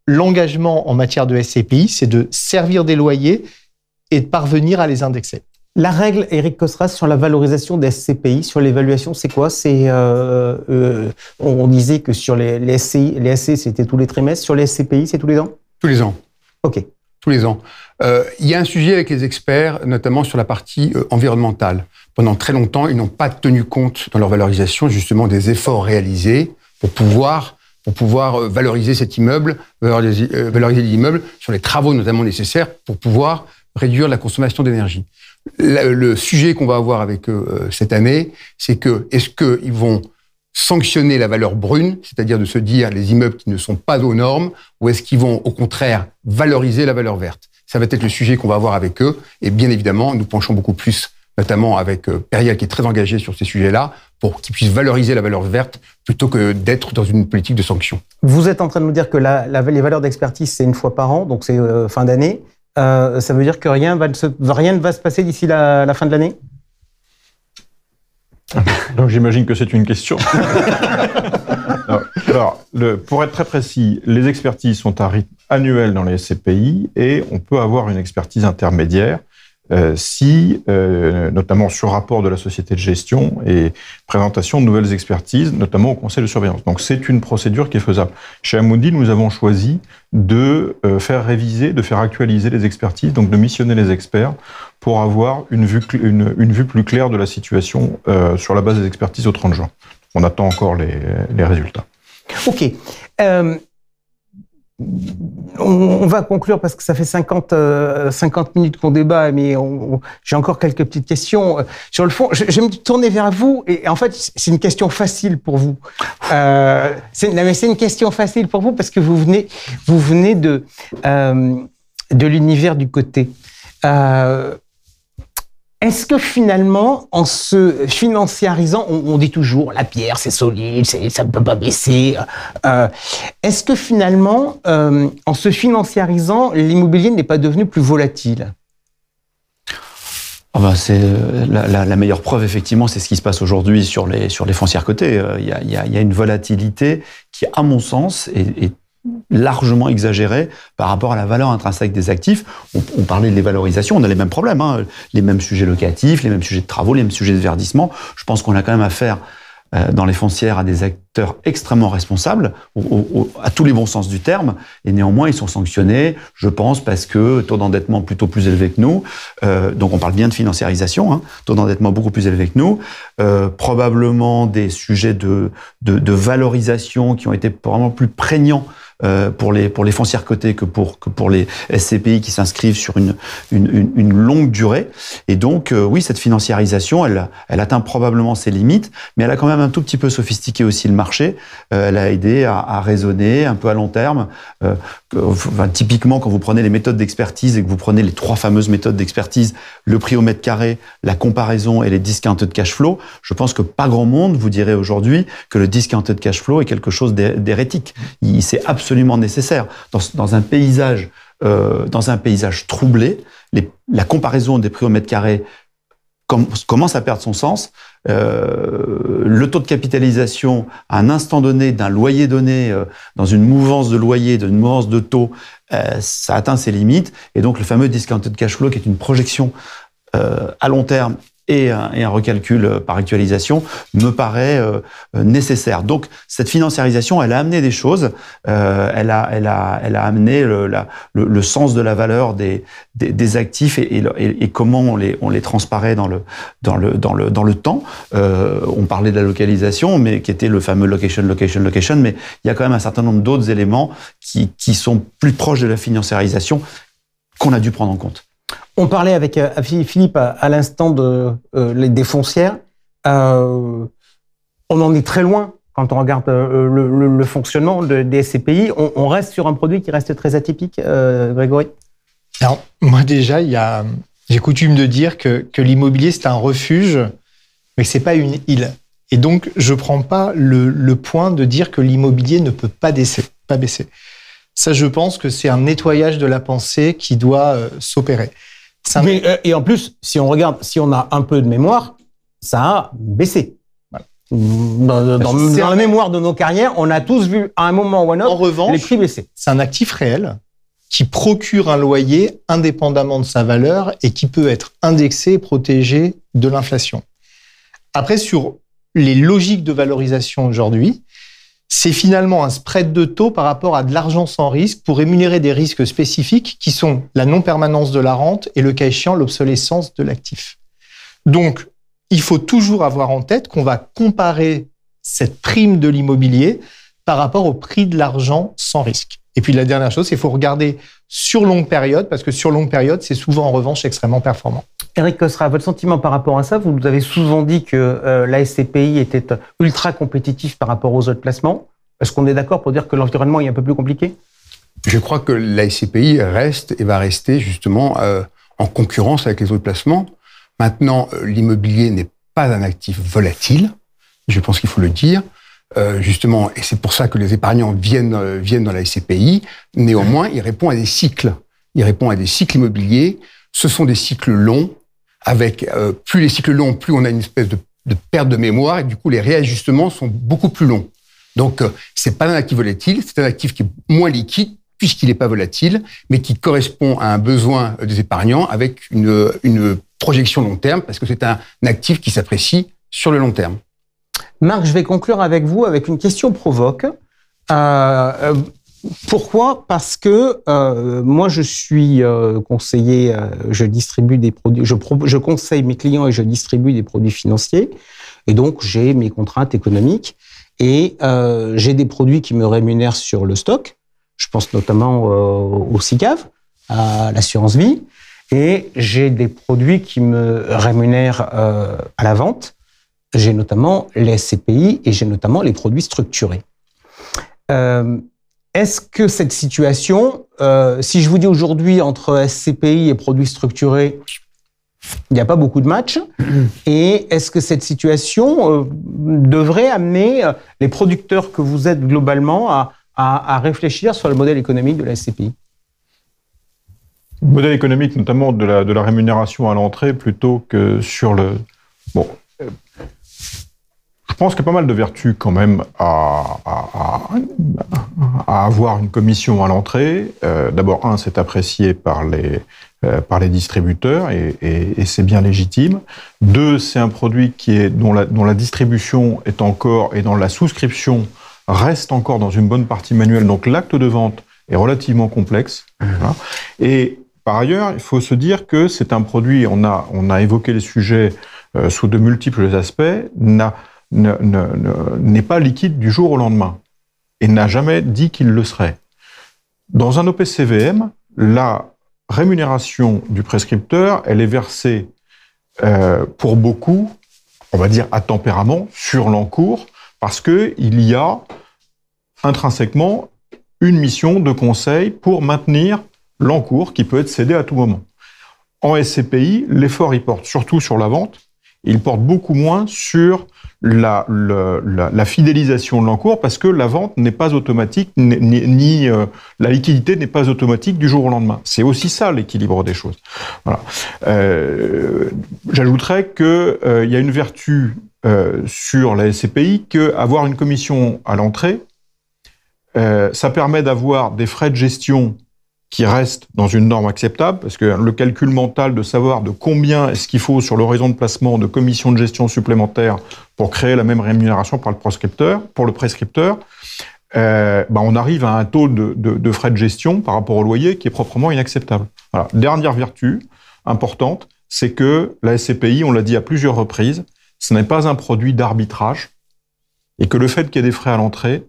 l'engagement en matière de SCPI, c'est de servir des loyers et de parvenir à les indexer. La règle, Éric Cosras, sur la valorisation des SCPI, sur l'évaluation, c'est quoi? On disait que sur les SCI, c'était tous les trimestres. Sur les SCPI, c'est tous les ans? Tous les ans. OK. Tous les ans. Il y a un sujet avec les experts, notamment sur la partie environnementale. Pendant très longtemps, ils n'ont pas tenu compte dans leur valorisation justement des efforts réalisés pour pouvoir valoriser cet immeuble, valoriser l'immeuble sur les travaux notamment nécessaires pour pouvoir réduire la consommation d'énergie. Le sujet qu'on va avoir avec eux cette année, c'est que est-ce qu'ils vont sanctionner la valeur brune, c'est-à-dire de se dire les immeubles qui ne sont pas aux normes, ou est-ce qu'ils vont au contraire valoriser la valeur verte? Ça va être le sujet qu'on va avoir avec eux. Et bien évidemment, nous penchons beaucoup plus, notamment avec Perial qui est très engagé sur ces sujets-là, pour qu'ils puissent valoriser la valeur verte plutôt que d'être dans une politique de sanction. Vous êtes en train de nous dire que les valeurs d'expertise, c'est une fois par an, donc c'est fin d'année. Ça veut dire que rien ne va se passer d'ici la fin de l'année? Donc j'imagine que c'est une question. Alors, pour être très précis, les expertises sont à rythme annuel dans les SCPI et on peut avoir une expertise intermédiaire si, notamment sur rapport de la société de gestion et présentation de nouvelles expertises, notamment au conseil de surveillance. Donc c'est une procédure qui est faisable. Chez Amundi, nous avons choisi de faire réviser, de faire actualiser les expertises, donc de missionner les experts pour avoir une vue plus claire de la situation sur la base des expertises au 30 juin. On attend encore les résultats. OK. On va conclure parce que ça fait 50 minutes qu'on débat, mais j'ai encore quelques petites questions. Sur le fond, je vais me tourner vers vous, et en fait, c'est une question facile pour vous. C'est une question facile pour vous parce que vous venez de l'univers du côté. Est-ce que finalement, en se financiarisant, on dit toujours la pierre c'est solide, ça ne peut pas baisser. Est-ce que finalement, en se financiarisant, l'immobilier n'est pas devenu plus volatile? C'est la meilleure preuve, effectivement, c'est ce qui se passe aujourd'hui sur les foncières cotées. Il y a une volatilité qui, à mon sens, est largement exagéré par rapport à la valeur intrinsèque des actifs. On parlait de les valorisations, on a les mêmes problèmes, hein, les mêmes sujets locatifs, les mêmes sujets de travaux, les mêmes sujets de verdissement. Je pense qu'on a quand même affaire dans les foncières à des acteurs extrêmement responsables, à tous les bons sens du terme, et néanmoins ils sont sanctionnés, je pense, parce que taux d'endettement plutôt plus élevé que nous, donc on parle bien de financiarisation, hein, taux d'endettement beaucoup plus élevé que nous, probablement des sujets de valorisation qui ont été probablement plus prégnants pour les foncières cotées que pour les SCPI qui s'inscrivent sur une longue durée. Et donc, oui, cette financiarisation, elle atteint probablement ses limites, mais elle a quand même un tout petit peu sophistiqué aussi le marché. Elle a aidé à raisonner un peu à long terme. Typiquement, quand vous prenez les méthodes d'expertise et que vous prenez les 3 fameuses méthodes d'expertise, le prix au mètre carré, la comparaison et les discounted cash flow, je pense que pas grand monde vous dirait aujourd'hui que le discounted cash flow est quelque chose d'hérétique. C'est absolument nécessaire. Dans un paysage troublé, la comparaison des prix au mètre carré commence à perdre son sens. Le taux de capitalisation à un instant donné d'un loyer donné, dans une mouvance de loyer, d'une mouvance de taux, ça atteint ses limites. Et donc le fameux discounted cash flow, qui est une projection à long terme et un recalcul par actualisation me paraît nécessaire. Donc cette financiarisation, elle a amené des choses, elle a amené le sens de la valeur des actifs et comment on les transparaît dans le temps. On parlait de la localisation, mais qui était le fameux location, mais il y a quand même un certain nombre d'autres éléments qui sont plus proches de la financiarisation qu'on a dû prendre en compte. On parlait avec Philippe à l'instant des foncières. On en est très loin quand on regarde le fonctionnement des SCPI. On reste sur un produit qui reste très atypique, Grégory. Alors, moi déjà, j'ai coutume de dire que l'immobilier, c'est un refuge, mais que c'est pas une île. Et donc, je prends pas le point de dire que l'immobilier ne peut pas baisser. Ça, je pense que c'est un nettoyage de la pensée qui doit s'opérer. Et en plus, si on a un peu de mémoire, ça a baissé. Voilà. Dans la mémoire de nos carrières, on a tous vu à un moment ou à un autre, en revanche, les prix baisser. C'est un actif réel qui procure un loyer indépendamment de sa valeur et qui peut être indexé et protégé de l'inflation. Après, sur les logiques de valorisation aujourd'hui, c'est finalement un spread de taux par rapport à de l'argent sans risque pour rémunérer des risques spécifiques qui sont la non-permanence de la rente et, le cas échéant, l'obsolescence de l'actif. Donc, il faut toujours avoir en tête qu'on va comparer cette prime de l'immobilier par rapport au prix de l'argent sans risque. Et puis, la dernière chose, c'est qu'il faut regarder sur longue période, parce que sur longue période, c'est souvent en revanche extrêmement performant. Éric Cosra, votre sentiment par rapport à ça, vous nous avez souvent dit que la SCPI était ultra compétitif par rapport aux autres placements. Est-ce qu'on est d'accord pour dire que l'environnement est un peu plus compliqué ? Je crois que la SCPI reste et va rester justement en concurrence avec les autres placements. Maintenant, l'immobilier n'est pas un actif volatile, je pense qu'il faut le dire. Justement, et c'est pour ça que les épargnants viennent dans la SCPI. Néanmoins, il répond à des cycles. Il répond à des cycles immobiliers. Ce sont des cycles longs. Avec plus les cycles longs, plus on a une espèce de perte de mémoire et du coup les réajustements sont beaucoup plus longs. Donc c'est pas un actif volatile, c'est un actif qui est moins liquide puisqu'il n'est pas volatile, mais qui correspond à un besoin des épargnants avec une projection long terme parce que c'est un actif qui s'apprécie sur le long terme. Marc, je vais conclure avec vous avec une question provoque. Pourquoi ? Parce que moi, je suis conseiller, je distribue des produits, je conseille mes clients et je distribue des produits financiers. Et donc, j'ai mes contraintes économiques et j'ai des produits qui me rémunèrent sur le stock. Je pense notamment au SICAV, à l'assurance vie. Et j'ai des produits qui me rémunèrent à la vente. J'ai notamment les SCPI et j'ai notamment les produits structurés. Est-ce que cette situation, si je vous dis aujourd'hui entre SCPI et produits structurés, il n'y a pas beaucoup de match, et est-ce que cette situation devrait amener les producteurs que vous êtes globalement à réfléchir sur le modèle économique de la SCPI ? Le modèle économique, notamment de la rémunération à l'entrée, plutôt que sur le... Bon, je pense qu'il y a pas mal de vertus quand même à avoir une commission à l'entrée. D'abord, c'est apprécié par les distributeurs et c'est bien légitime. 2, c'est un produit dont la distribution est encore et dont la souscription reste encore dans une bonne partie manuelle. Donc l'acte de vente est relativement complexe. Voilà. Et par ailleurs, il faut se dire que c'est un produit, on a évoqué les sujets sous de multiples aspects, n'est pas liquide du jour au lendemain et n'a jamais dit qu'il le serait. Dans un OPCVM, la rémunération du prescripteur, elle est versée pour beaucoup, on va dire à tempérament, sur l'encours, parce qu'il y a intrinsèquement une mission de conseil pour maintenir l'encours qui peut être cédé à tout moment. En SCPI, l'effort il porte surtout sur la vente, il porte beaucoup moins sur la fidélisation de l'encours parce que la vente n'est pas automatique, ni la liquidité n'est pas automatique du jour au lendemain. C'est aussi ça l'équilibre des choses. Voilà. J'ajouterais qu'il y a une vertu sur la SCPI qu'avoir une commission à l'entrée, ça permet d'avoir des frais de gestion qui reste dans une norme acceptable, parce que le calcul mental de savoir de combien est-ce qu'il faut sur l'horizon de placement de commissions de gestion supplémentaires pour créer la même rémunération pour le prescripteur, on arrive à un taux de frais de gestion par rapport au loyer qui est proprement inacceptable. Voilà. Dernière vertu importante, c'est que la SCPI, on l'a dit à plusieurs reprises, ce n'est pas un produit d'arbitrage, et que le fait qu'il y ait des frais à l'entrée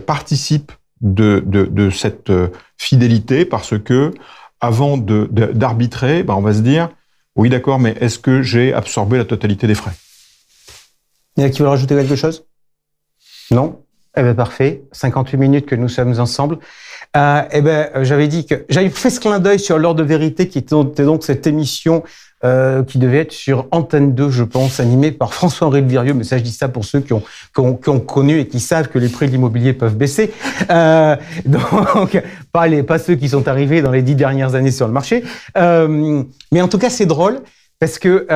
participe de cette fidélité, parce que avant d'arbitrer, on va se dire, oui d'accord, mais est-ce que j'ai absorbé la totalité des frais? Il y en a qui veulent rajouter quelque chose? Non? Eh bien, parfait. 58 minutes que nous sommes ensemble. J'avais dit que j'avais fait ce clin d'œil sur l'heure de vérité, qui était donc cette émission qui devait être sur Antenne 2, je pense, animée par François-Henri de Virieux. Mais ça, je dis ça pour ceux qui ont connu et qui savent que les prix de l'immobilier peuvent baisser. Donc, pas ceux qui sont arrivés dans les 10 dernières années sur le marché. Mais en tout cas, c'est drôle. Parce que,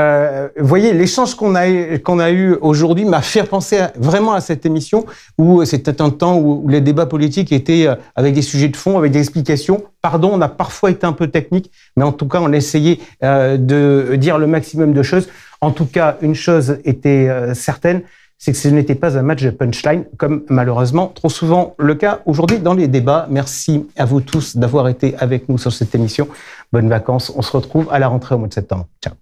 vous voyez, l'échange qu'on a eu aujourd'hui m'a fait penser vraiment à cette émission où c'était un temps où les débats politiques étaient avec des sujets de fond, avec des explications. Pardon, on a parfois été un peu technique, mais en tout cas, on a essayé de dire le maximum de choses. En tout cas, une chose était certaine, c'est que ce n'était pas un match de punchline, comme malheureusement trop souvent le cas aujourd'hui dans les débats. Merci à vous tous d'avoir été avec nous sur cette émission. Bonnes vacances. On se retrouve à la rentrée au mois de septembre. Ciao.